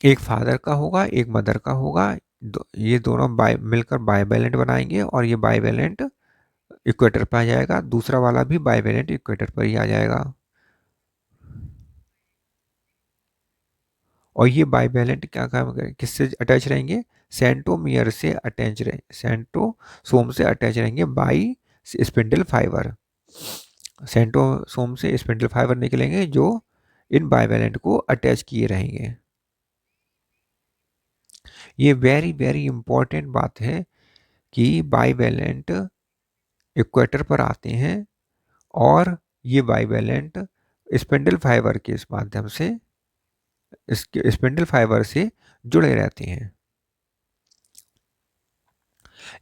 एक फादर का होगा, एक मदर का होगा। ये दोनों मिलकर बाइवेलेंट बनाएंगे और ये बाइवेलेंट इक्वेटर पर आ जाएगा, दूसरा वाला भी बाइवेलेंट इक्वेटर पर ही आ जाएगा। और ये बाइवेलेंट क्या काम करें, किससे अटैच रहेंगे, सेंट्रोमियर से अटैच रहे, सेंट्रोसोम से अटैच रहेंगे बाई स्पिंडल फाइबर। सेंट्रोसोम से स्पिंडल फाइबर निकलेंगे जो इन बाइवेलेंट को अटैच किए रहेंगे। ये वेरी वेरी इंपॉर्टेंट बात है कि बाइवेलेंट इक्वेटर पर आते हैं और ये बाइवेलेंट स्पिंडल फाइबर के इस माध्यम से, इसके स्पिंडल फाइबर से जुड़े रहते हैं।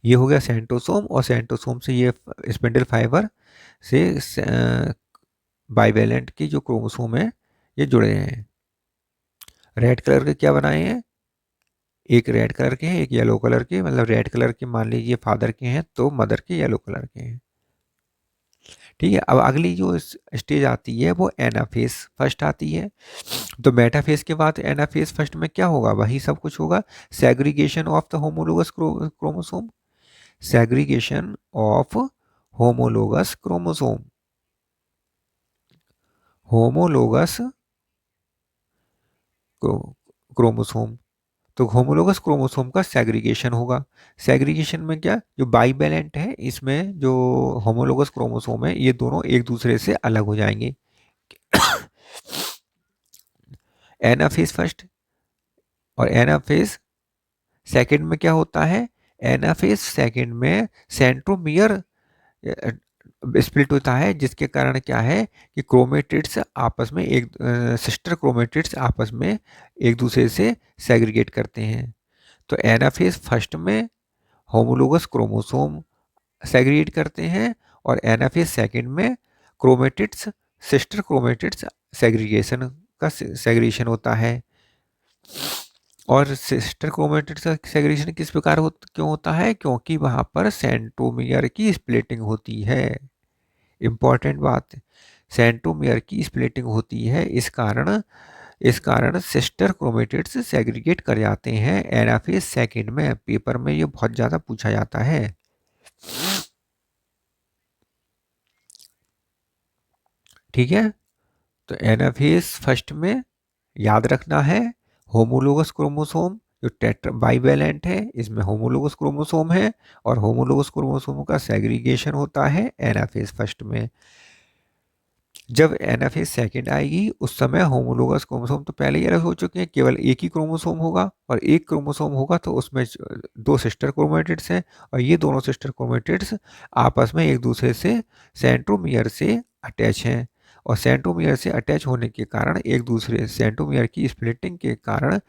ये हो गया सेंट्रोसोम, और सेंट्रोसोम से ये स्पिंडल फाइबर से बाइवेलेंट की जो क्रोमोसोम है ये जुड़े हैं। रेड कलर के क्या बनाए हैं, एक रेड कलर के हैं, एक येलो कलर के, मतलब रेड कलर के मान लीजिए फादर के हैं तो मदर के येलो कलर के हैं। ठीक है, अब अगली जो स्टेज आती है वो एनाफेज फर्स्ट आती है। तो मेटाफेज के बाद एनाफेज फर्स्ट में क्या होगा, वही सब कुछ होगा, segregation of the homologous chromosome, segregation of homologous chromosome, homologous chromosome. तो होमोलोगस क्रोमोसोम का सेग्रीगेशन होगा। सेग्रीगेशन में क्या, जो बाइवेलेंट है इसमें जो होमोलोगस क्रोमोसोम है ये दोनों एक दूसरे से अलग हो जाएंगे। एनाफेज फर्स्ट और एनाफेज सेकंड में क्या होता है, एनाफेज सेकंड में सेंट्रोमियर स्प्लिट होता है, जिसके कारण क्या है कि क्रोमेटिड्स आपस में एक सिस्टर क्रोमेटिड्स आपस में एक दूसरे से सेग्रीगेट करते हैं। तो एनाफेज फर्स्ट में होमोलोगस क्रोमोसोम सेग्रीगेट करते हैं और एनाफेज सेकंड में क्रोमेटिड्स सिस्टर क्रोमेटिड्स सेग्रीगेशन का सेग्रीगेशन होता है। और सिस्टर क्रोमेटिड्स का सेग्रीगेशन किस प्रकार क्यों होता है, क्योंकि वहां पर सेंट्रोमियर की स्प्लिटिंग होती है। इंपॉर्टेंट बात, सेंट्रोमियर की स्प्लिटिंग होती है, इस कारण सिस्टर क्रोमेटिड्स सेग्रीगेट कर जाते हैं एनाफेज सेकंड में। पेपर में ये बहुत ज्यादा पूछा जाता है। ठीक है, तो एनाफेज फर्स्ट में याद रखना है होमोलोगस क्रोमोसोम जो टेट्रा बाइवेलेंट है, इसमें होमोलोगस क्रोमोसोम है और होमोलोगस क्रोमोसोम का सेग्रीगेशन होता है एनाफेज फर्स्ट में। जब एनाफेज सेकंड आएगी उस समय होमोलोगस क्रोमोसोम तो पहले ही अलग हो चुके हैं, केवल एक ही क्रोमोसोम होगा और एक क्रोमोसोम होगा तो उसमें दो सिस्टर क्रोमेटिड्स हैं और ये दोनों सिस्टर क्रोमेटिड्स आपस में एक दूसरे से सेंट्रोमियर से अटैच हैं। और सेंट्रोमियर से अटैच होने के कारण एक दूसरे सेंट्रोमियर की स्प्लिटिंग के कारण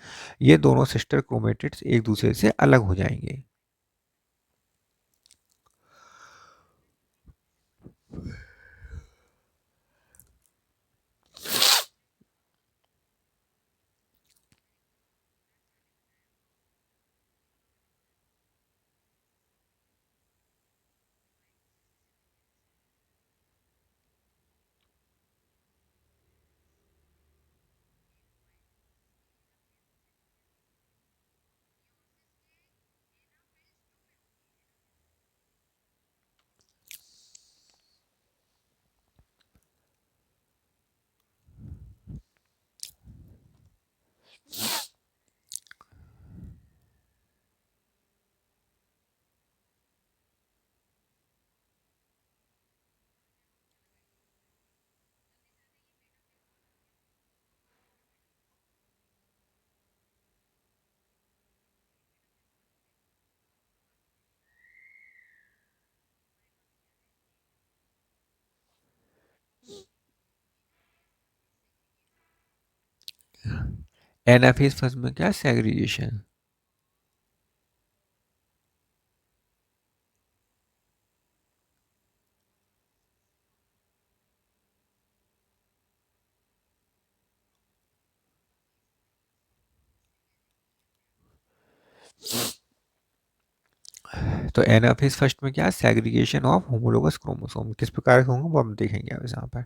ये दोनों सिस्टर क्रोमेटिड्स एक दूसरे से अलग हो जाएंगे। एनाफेज फर्स्ट में क्या सेग्रीगेशन, तो एनाफेज फर्स्ट में क्या सेग्रीगेशन ऑफ होमोलोगस क्रोमोसोम किस प्रकार के होंगे वो हम देखेंगे अब यहाँ पर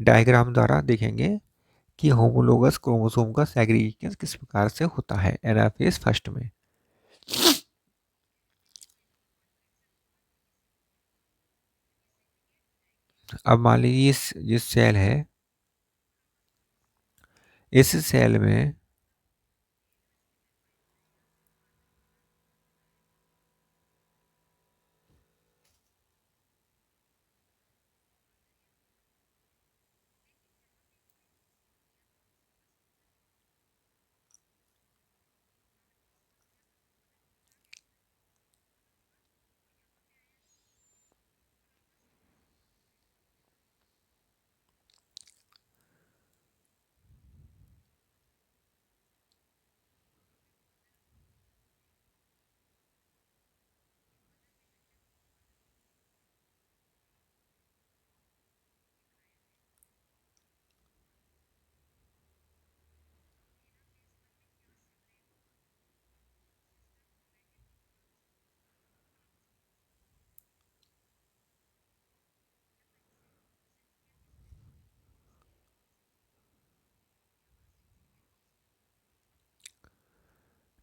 डायग्राम द्वारा देखेंगे कि होमोलोगस क्रोमोसोम का सेग्रीगेशन किस प्रकार से होता है एनाफेज फर्स्ट में। अब मान लीजिए इस जिस सेल है, इस सेल में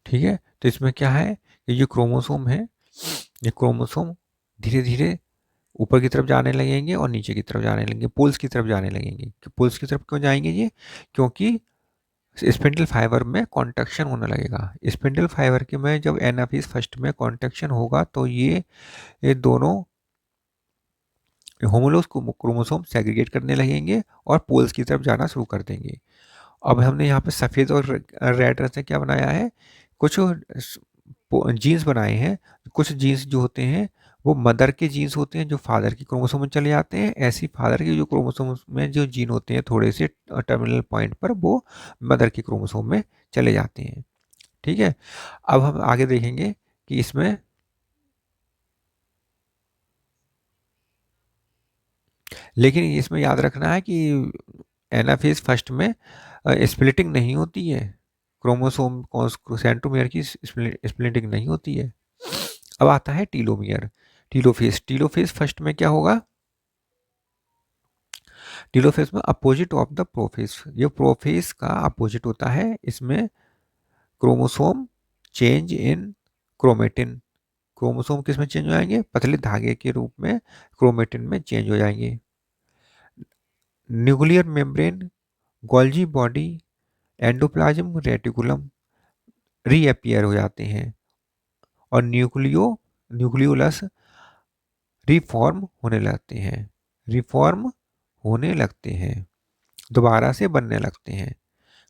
ठीक है, तो इसमें क्या है कि ये क्रोमोसोम है, ये क्रोमोसोम धीरे धीरे ऊपर की तरफ जाने लगेंगे और नीचे की तरफ जाने लगेंगे, पोल्स की तरफ जाने लगेंगे। कि पोल्स की तरफ क्यों जाएंगे ये? क्योंकि स्पिंडल फाइबर में कॉन्ट्रैक्शन होने लगेगा। स्पिंडल फाइबर के में जब एनाफेज फर्स्ट में कॉन्ट्रैक्शन होगा तो ये दोनों होमोलोग क्रोमोसोम सेग्रीगेट करने लगेंगे और पोल्स की तरफ जाना शुरू कर देंगे। अब हमने यहाँ पे सफ़ेद और रेड रंग से क्या बनाया है, कुछ जीन्स बनाए हैं। कुछ जीन्स जो होते हैं वो मदर के जीन्स होते हैं जो फादर की क्रोमोसोम में चले जाते हैं, ऐसे ही फादर के जो क्रोमोसोम में जो जीन होते हैं थोड़े से टर्मिनल पॉइंट पर वो मदर की क्रोमोसोम में चले जाते हैं। ठीक है, अब हम आगे देखेंगे कि इसमें, लेकिन इसमें याद रखना है कि एनाफेज फर्स्ट में स्प्लिटिंग नहीं होती है, क्रोमोसोम सेंट्रोमियर की स्प्लिटिंग नहीं होती है। अब आता है टीलोमियर, टीलोफेज। टीलोफेज फर्स्ट में क्या होगा, टीलोफेज में अपोजिट ऑफ द प्रोफेज, ये प्रोफेज का अपोजिट होता है। इसमें chromosome change in chromatin, chromosome किस में चेंज हो जाएंगे, पतले धागे के रूप में क्रोमेटिन में चेंज हो जाएंगे। Nuclear membrane, Golgi body, endoplasm reticulum reappear हो जाते हैं और न्यूक्लियोलस रिफॉर्म होने लगते हैं, रिफॉर्म होने लगते हैं, दोबारा से बनने लगते हैं।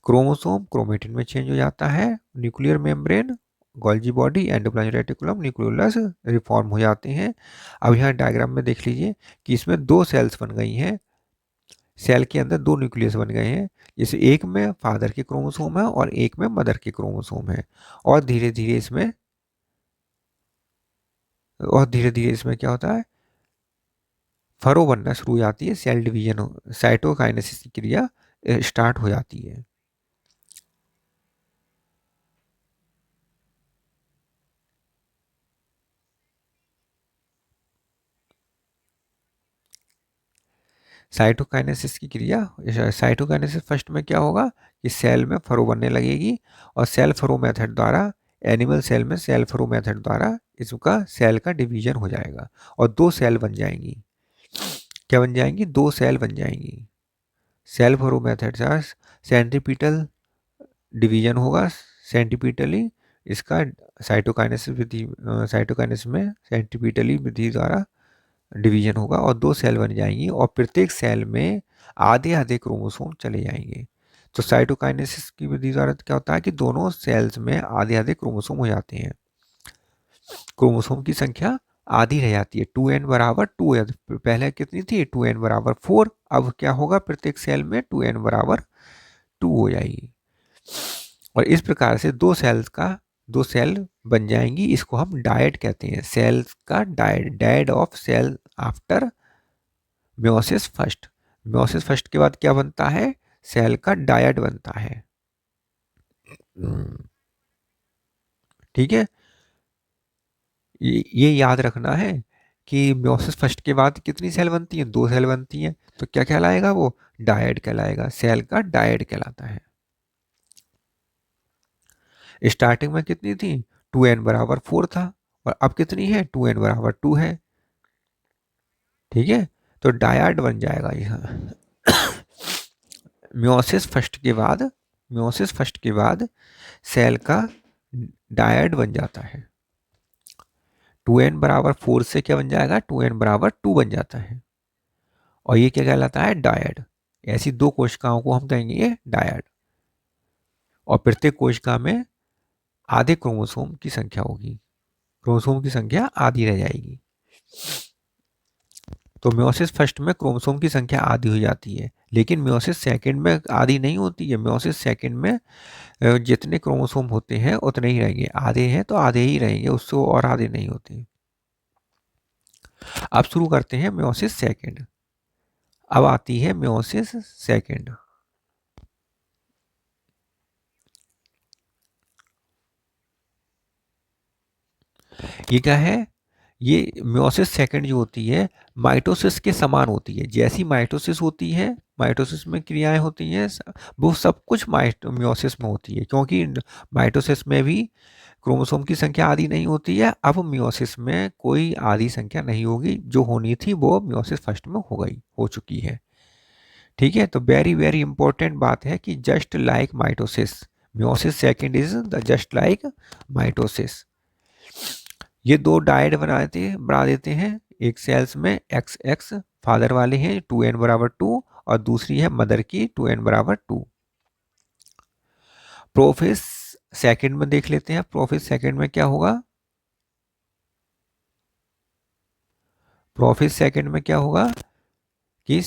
क्रोमोसोम क्रोमेटिन में चेंज हो जाता है, nuclear membrane, Golgi body, endoplasmic reticulum, nucleolus reform हो जाते हैं। अब यहाँ डायग्राम में देख लीजिए कि इसमें दो सेल्स बन गई हैं, सेल के अंदर दो न्यूक्लियस बन गए हैं, जैसे एक में फादर के क्रोमोसोम है और एक में मदर के क्रोमोसोम है। और धीरे धीरे इसमें क्या होता है, फरो बनना शुरू हो जाती है, सेल डिवीजन, साइटोकाइनेसिस की क्रिया स्टार्ट हो जाती है। साइटोकाइनेसिस की क्रिया, साइटोकाइनेसिस फर्स्ट में क्या होगा कि सेल में फरो बनने लगेगी और सेल फरो मेथड द्वारा, एनिमल सेल में सेल फरो मेथड द्वारा इसका सेल का डिवीजन हो जाएगा और दो सेल बन जाएंगी। क्या बन जाएंगी, दो सेल बन जाएंगी। सेल फरो मेथड से सेंट्रीपिटल डिवीजन होगा, सेंट्रीपिटली इसका साइटोकाइनेसिस विधि, साइटोकाइनेसिस में सेंट्रीपिटली विधि द्वारा डिवीजन होगा और दो सेल बन जाएंगी और प्रत्येक सेल में आधे आधे क्रोमोसोम चले जाएंगे। तो साइटोकाइनेसिस की विधि द्वारा क्या होता है कि दोनों सेल्स में आधे आधे क्रोमोसोम हो जाते हैं, क्रोमोसोम की संख्या आधी रह जाती है, 2n बराबर 2, पहले कितनी थी 2n बराबर 4, अब क्या होगा प्रत्येक सेल में 2n बराबर 2 हो जाएगी। और इस प्रकार से दो सेल बन जाएंगी, इसको हम डायड कहते हैं, सेल्स का dyad, dyad of cell after meiosis first. Meiosis first के बाद क्या बनता है, सेल का डायड बनता है। ठीक है, ये याद रखना है कि म्योसिस फर्स्ट के बाद कितनी सेल बनती हैं, दो सेल बनती हैं, तो क्या कहलाएगा वो, डायड कहलाएगा, सेल का डायड कहलाता है। स्टार्टिंग में कितनी थी, 2n बराबर 4 था, और अब कितनी है, 2n बराबर 2 है। ठीक है, तो डायड बन जाएगा यह। म्योसिस फर्स्ट के बाद, म्योसिस फर्स्ट के बाद सेल का डायड बन जाता है। 2n बराबर 4 से क्या बन जाएगा, 2n बराबर 2 बन जाता है, और ये क्या कहलाता है, डायड। ऐसी दो कोशिकाओं को हम कहेंगे ये डायड। और प्रत्येक कोशिका में आधे क्रोमोसोम की संख्या होगी, क्रोमोसोम की संख्या आधी रह जाएगी। तो म्योसिस फर्स्ट में क्रोमोसोम की संख्या आधी हो जाती है, लेकिन म्योसिस सेकंड में आधी नहीं होती है। म्योसिस सेकंड में जितने क्रोमोसोम होते हैं उतने ही रहेंगे, आधे हैं तो आधे ही रहेंगे, उससे और आधे नहीं होते। अब शुरू करते हैं म्योसिस सेकंड। अब आती है म्योसिस सेकंड। ये क्या है, ये म्योसिस सेकंड जो होती है माइटोसिस के समान होती है। जैसी माइटोसिस होती है, माइटोसिस में क्रियाएं होती हैं, वो सब कुछ म्योसिस में होती है, क्योंकि माइटोसिस में भी क्रोमोसोम की संख्या आधी नहीं होती है। अब म्योसिस में कोई आधी संख्या नहीं होगी, जो होनी थी वो म्योसिस फर्स्ट में हो गई, हो चुकी है। ठीक है, तो वेरी वेरी इंपॉर्टेंट बात है कि just like mitosis, meiosis second is the just like mitosis. ये दो डायड बना देते हैं एक सेल्स में। एक्स एक्स फादर वाले हैं 2n बराबर 2, और दूसरी है मदर की 2n बराबर 2। प्रोफेस सेकंड में देख लेते हैं, प्रोफेस सेकंड में क्या होगा, प्रोफेस सेकंड में क्या होगा कि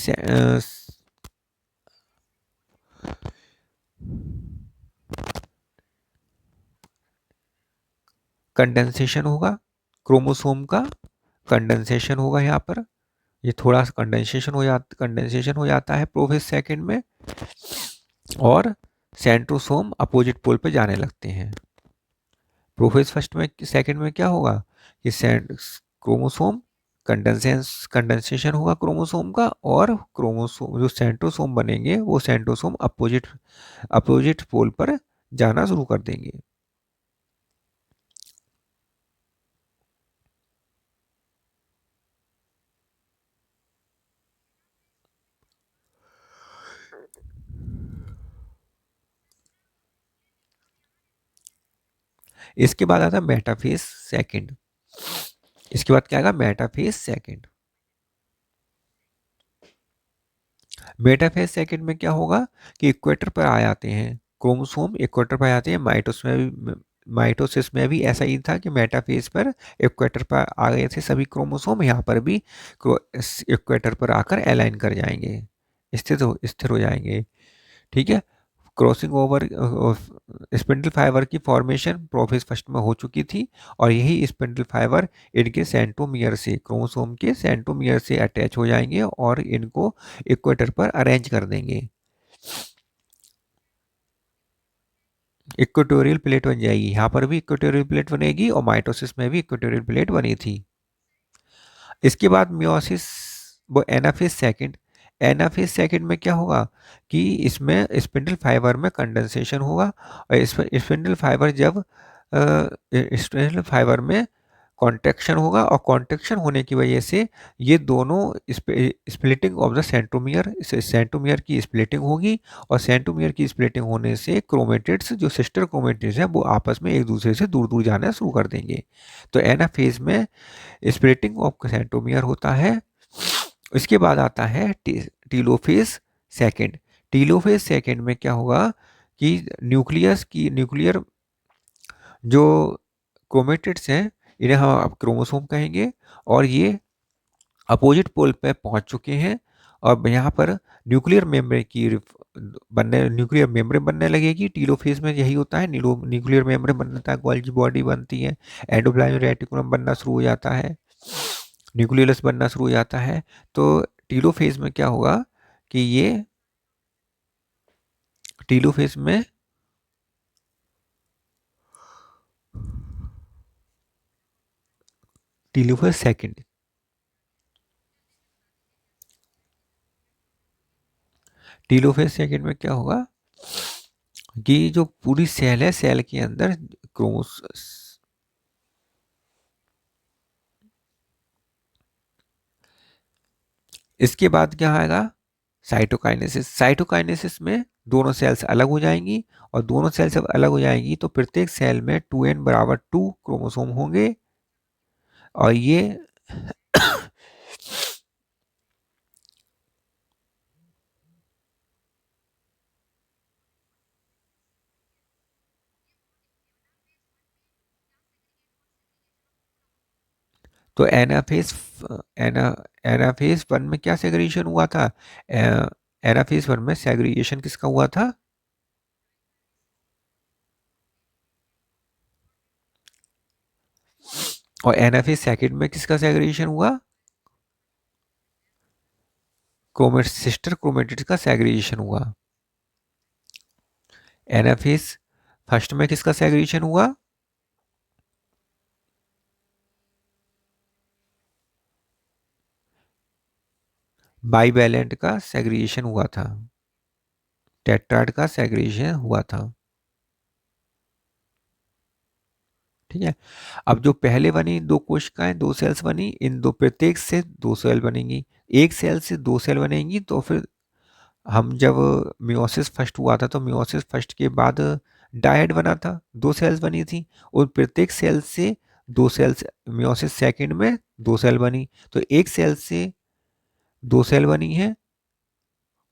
कंडेंसेशन होगा क्रोमोसोम का, कंडेंसेशन होगा यहाँ पर। ये थोड़ा सा कंडेंसेशन हो जाता है प्रोफेस सेकंड में, और सेंट्रोसोम अपोजिट पोल पे जाने लगते हैं। प्रोफेस फर्स्ट में सेकंड में क्या होगा कि क्रोमोसोम कंडेंसेशन होगा क्रोमोसोम का, और क्रोमोसोम जो सेंट्रोसोम बनेंगे वो सेंट्रोसोम अपोजिट अपोजिट पोल पर जाना शुरू कर देंगे। इसके बाद आता है मेटाफेज सेकंड। इसके बाद क्या आएगा, मेटाफेज सेकंड। मेटाफेज सेकंड में क्या होगा कि इक्वेटर पर आ जाते हैं क्रोमोसोम, इक्वेटर पर आ जाते हैं। माइटोसिस में भी ऐसा ही था कि मेटाफेज पर इक्वेटर पर आ गए थे सभी क्रोमोसोम, यहाँ पर भी इक्वेटर पर आकर अलाइन कर जाएंगे, स्थिर हो जाएंगे। ठीक है, क्रॉसिंग ओवर स्पिंडल फाइबर की फॉर्मेशन प्रोफेज फर्स्ट में हो चुकी थी, और यही स्पिंडल फाइबर इनके सेंट्रोमियर से, क्रोमोसोम के सेंट्रोमियर से अटैच हो जाएंगे और इनको इक्वेटर पर अरेंज कर देंगे। इक्वेटोरियल प्लेट बन जाएगी, यहाँ पर भी इक्वेटोरियल प्लेट बनेगी, और माइटोसिस में भी इक्वेटोरियल प्लेट बनी थी। इसके बाद मियोसिस, वो एनाफेज सेकंड। एनाफेज सेकंड में क्या होगा कि इसमें स्पिंडल फाइबर में कंडेंसेशन होगा, और इस स्पिंडल फाइबर जब स्पिंडल फाइबर में कॉन्ट्रैक्शन होगा, और कॉन्ट्रैक्शन होने की वजह से ये दोनों splitting of the centromere, centromere की स्प्लिटिंग होगी, और सेंट्रोमियर की स्प्लिटिंग होने से क्रोमेटिड्स, जो सिस्टर क्रोमेटिड्स हैं, वो आपस में एक दूसरे से दूर दूर जाना शुरू कर देंगे। तो एनाफेज में स्प्लिटिंग ऑफ सेंट्रोमियर होता है। इसके बाद आता है टीलोफेज सेकंड। टीलोफेज सेकंड में क्या होगा कि न्यूक्लियर जो क्रोमेटिड्स हैं, इन्हें हम अब क्रोमोसोम कहेंगे, और ये अपोजिट पोल पे पहुंच चुके हैं। और यहाँ पर न्यूक्लियर मेम्ब्रेन बनने लगेगी। टीलोफेज में यही होता है, न्यूक्लियर मेम्ब्रेन बनता है, गोल्गी बॉडी बनती है, एंडोप्लाज्मिक रेटिकुलम बनना शुरू हो जाता है, न्यूक्लियस बनना शुरू हो जाता है। तो टीलोफेज में क्या होगा कि ये टीलोफेज में टीलोफेज सेकंड, टेलोफेज सेकंड में क्या होगा कि जो पूरी सेल है, सेल के अंदर क्रोमोस इसके बाद क्या आएगा, साइटोकाइनेसिस। साइटोकाइनेसिस में दोनों सेल्स अलग हो जाएंगी, और दोनों सेल्स जब अलग हो जाएंगी तो प्रत्येक सेल में 2n बराबर 2 क्रोमोसोम होंगे, और ये तो एनाफेज, एना एनाफेज वन में क्या सेग्रीगेशन हुआ था, एनाफेज वन में सेग्रीगेशन किसका हुआ था, और एनाफेज सेकंड में किसका सेग्रीगेशन हुआ, क्रोमेट सिस्टर क्रोमेटिड्स का सेग्रीगेशन हुआ। एनाफेज फर्स्ट में किसका सेग्रीगेशन हुआ, बाईवैलेंट का सेग्रीगेशन हुआ था, टेट्राड का सेग्रीगेशन हुआ था। ठीक है। अब जो पहले बनी दो कोशिकाएं, दो सेल्स बनी, इन दो प्रत्येक से दो सेल बनेंगी, एक सेल से दो सेल बनेंगी, तो फिर हम जब मियोसिस फर्स्ट हुआ था तो मियोसिस फर्स्ट के बाद डायड बना था, दो सेल्स बनी थी, और प्रत्येक सेल से दो सेल्स, मियोसिस सेकंड में दो सेल बनी, तो एक सेल से दो सेल बनी है,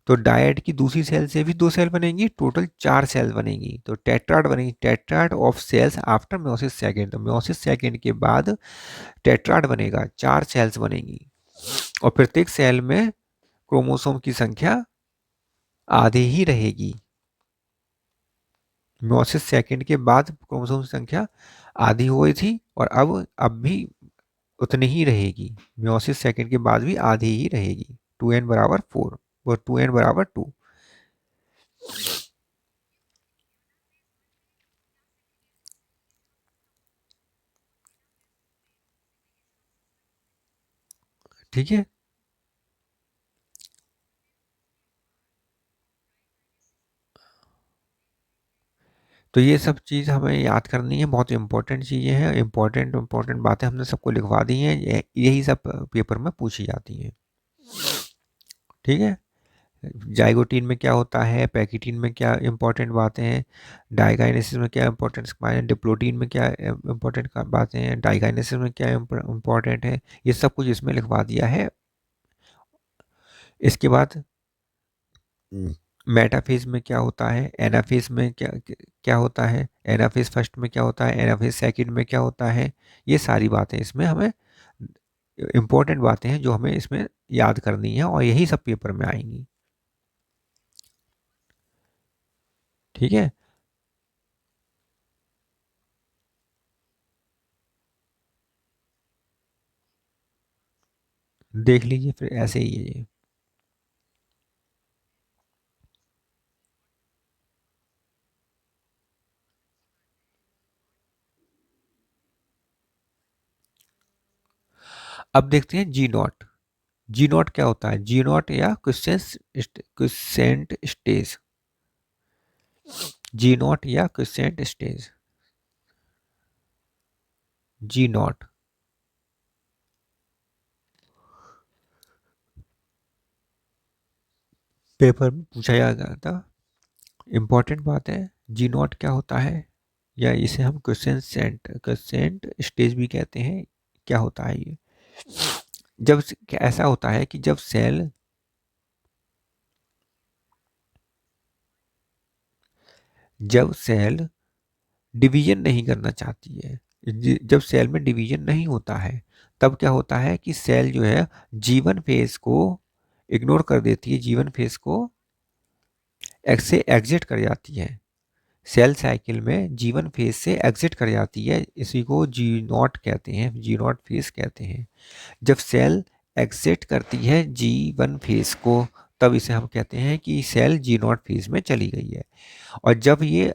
तो डायड की दूसरी सेल से भी दो सेल बनेंगी, टोटल चार सेल बनेंगी, तो टेट्राड बनेगी, tetrad of cells after meiosis second, तो मियोसिस सेकंड के बाद टेट्राड बनेगा, चार सेल्स बनेंगी, और प्रत्येक सेल में क्रोमोसोम की संख्या आधी ही रहेगी। मियोसिस सेकंड के बाद क्रोमोसोम की संख्या आधी हुई थी, और अब भी उतनी ही रहेगी, मियोसिस सेकंड के बाद भी आधी ही रहेगी, 2n बराबर 4 और 2n बराबर 2। ठीक है। तो ये सब चीज़ हमें याद करनी है, बहुत इंपॉर्टेंट चीज़ें हैं, इंपॉर्टेंट इंपॉर्टेंट बातें हमने सबको लिखवा दी हैं, यही सब पेपर में पूछी जाती हैं। ठीक है। जाइगोटीन में क्या होता है, पैकिटीन में क्या इंपॉर्टेंट बातें हैं, डाइकाइनेसिस में क्या इंपॉर्टेंट बातें हैं, डिप्लोटीन में क्या इंपॉर्टेंट बातें हैं, डाइकाइनेसिस में क्या इंपॉर्टेंट है, ये सब कुछ इसमें लिखवा दिया है। इसके बाद मेटाफेज में क्या होता है, एनाफेज में क्या क्या होता है, एनाफेज फर्स्ट में क्या होता है, एनाफेज सेकंड में क्या होता है, ये सारी बातें इसमें हमें इंपॉर्टेंट बातें हैं जो हमें इसमें याद करनी है, और यही सब पेपर में आएंगी। ठीक है। देख लीजिए फिर, ऐसे ही है ये। अब देखते हैं जी नॉट। जी नॉट क्या होता है, जी नॉट या क्विसेंट स्टेज, जी नॉट या quiescent stage, G nought paper में पूछा गया था, इंपॉर्टेंट बात है। जी नॉट क्या होता है, या इसे हम क्विसेंट स्टेज भी कहते हैं, क्या होता है ये, जब ऐसा होता है कि जब सेल डिवीजन नहीं करना चाहती है, जब सेल में डिवीजन नहीं होता है, तब क्या होता है कि सेल जो है जीवन फेज को इग्नोर कर देती है, जीवन फेज को से एग्जिट कर जाती है, सेल साइकिल में जीवन फेज से एग्जिट कर जाती है, इसी को जी नॉट कहते हैं, जी नॉट फेज कहते हैं। जब सेल एग्जिट करती है जी वन फेज को, तब इसे हम कहते हैं कि सेल जी नॉट फेज में चली गई है। और जब ये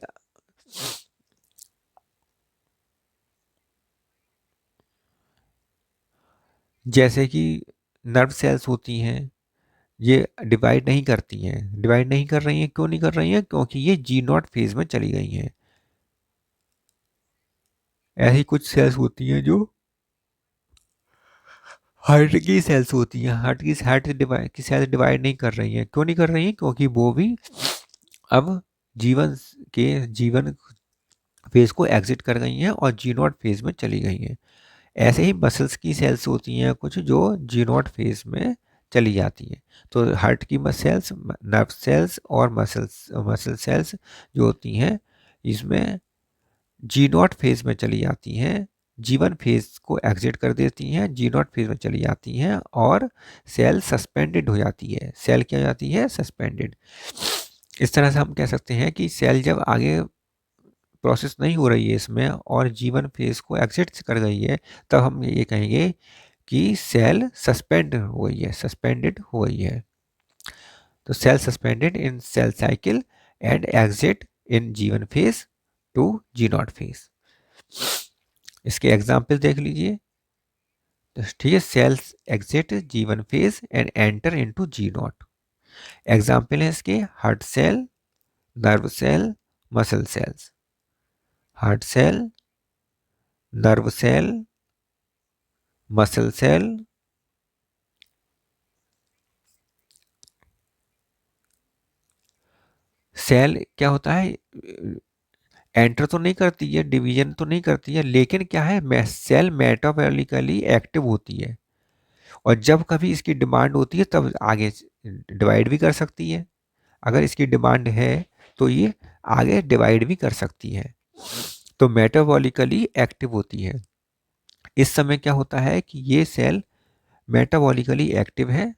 जैसे कि नर्व सेल्स होती हैं, ये डिवाइड नहीं करती हैं, डिवाइड नहीं कर रही हैं। क्यों नहीं कर रही हैं? क्योंकि ये जी नॉट फेज में चली गई हैं। ऐसी कुछ सेल्स होती हैं जो हार्ट की सेल्स होती हैं, हार्ट की सेल्स डिवाइड नहीं कर रही हैं। क्यों नहीं कर रही हैं? क्योंकि वो भी अब जीवन जीवन फेज को एग्जिट कर गई हैं और जी नॉट फेज में चली गई हैं। ऐसे ही मसल्स की सेल्स होती हैं कुछ जो जी नॉट फेज में चली जाती हैं। तो हार्ट की सेल्स, नर्व सेल्स और मसल सेल्स जो होती हैं, इसमें जी नॉट फेज में चली जाती हैं, जीवन फेज को एग्जिट कर देती हैं, जी नॉट फेज में चली जाती हैं और सेल सस्पेंडेड हो जाती है। सेल क्या हो जाती है? सस्पेंडेड। इस तरह से हम कह सकते हैं कि सेल जब आगे प्रोसेस नहीं हो रही है इसमें और जीवन फेज को एग्जिट कर गई है, तब हम ये कहेंगे कि सेल सस्पेंड हो गई है, सस्पेंडेड हो गई है। तो cell suspended in cell cycle and exit in G one phase to G nought phase. इसके एग्जाम्पल देख लीजिए। तो ठीक है, cells exit G one phase and enter into G nought. Example है इसके heart cell, nerve cell, muscle cells. Heart cell, nerve cell, muscle cell, cell क्या होता है? एंटर तो नहीं करती है, डिवीजन तो नहीं करती है, लेकिन क्या है, सेल मेटाबॉलिकली एक्टिव होती है और जब कभी इसकी डिमांड होती है तब आगे डिवाइड भी कर सकती है। अगर इसकी डिमांड है तो ये आगे डिवाइड भी कर सकती है। तो मेटाबॉलिकली एक्टिव होती है। इस समय क्या होता है कि ये सेल मेटाबॉलिकली एक्टिव है।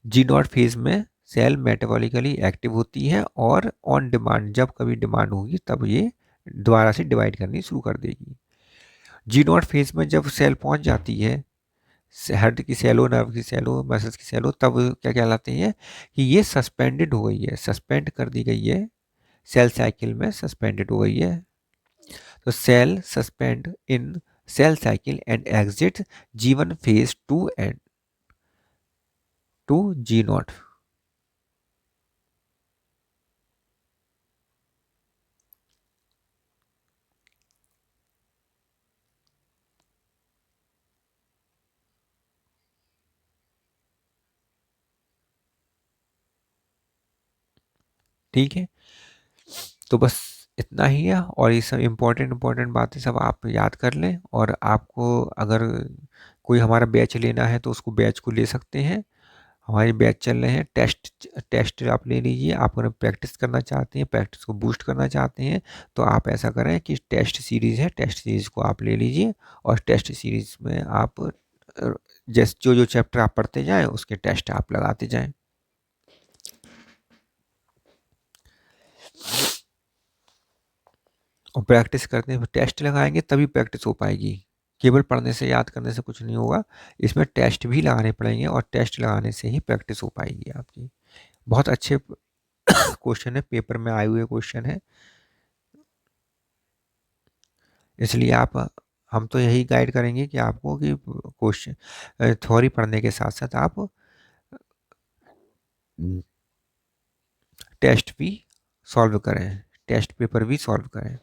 जी नॉट फेज में सेल मेटाबॉलिकली एक्टिव होती है और ऑन डिमांड, जब कभी डिमांड होगी तब ये दोबारा से डिवाइड करनी शुरू कर देगी। जी नॉट फेज में जब सेल पहुंच जाती है, हार्ट की सेल हो, नर्व की सेल हो, मसल्स की सेल हो, तब क्या कहलाते हैं कि ये सस्पेंडेड हो गई है, सस्पेंड कर दी गई है, सेल साइकिल में सस्पेंडेड हो गई है। तो cell suspend in cell cycle and exit G one phase to and to G nought. ठीक है, तो बस इतना ही है और ये सब इम्पोर्टेंट इम्पोर्टेंट बातें सब आप याद कर लें। और आपको अगर कोई हमारा बैच लेना है तो उसको बैच को ले सकते हैं। हमारे बैच चल रहे हैं, टेस्ट टेस्ट आप ले लीजिए। आप अगर प्रैक्टिस करना चाहते हैं, प्रैक्टिस को बूस्ट करना चाहते हैं, तो आप ऐसा करें कि टेस्ट सीरीज़ है, टेस्ट सीरीज़ को आप ले लीजिए और टेस्ट सीरीज़ में आप जैसे जो जो चैप्टर आप पढ़ते जाएं उसके टेस्ट आप लगाते जाएं। और प्रैक्टिस करते हैं, टेस्ट लगाएंगे तभी प्रैक्टिस हो पाएगी। केवल पढ़ने से, याद करने से कुछ नहीं होगा, इसमें टेस्ट भी लगाने पड़ेंगे और टेस्ट लगाने से ही प्रैक्टिस हो पाएगी आपकी। बहुत अच्छे क्वेश्चन है, पेपर में आए हुए क्वेश्चन है, इसलिए आप, हम तो यही गाइड करेंगे कि आपको कि क्वेश्चन थ्योरी पढ़ने के साथ साथ आप टेस्ट भी सॉल्व करें, टेस्ट पेपर भी सॉल्व करें।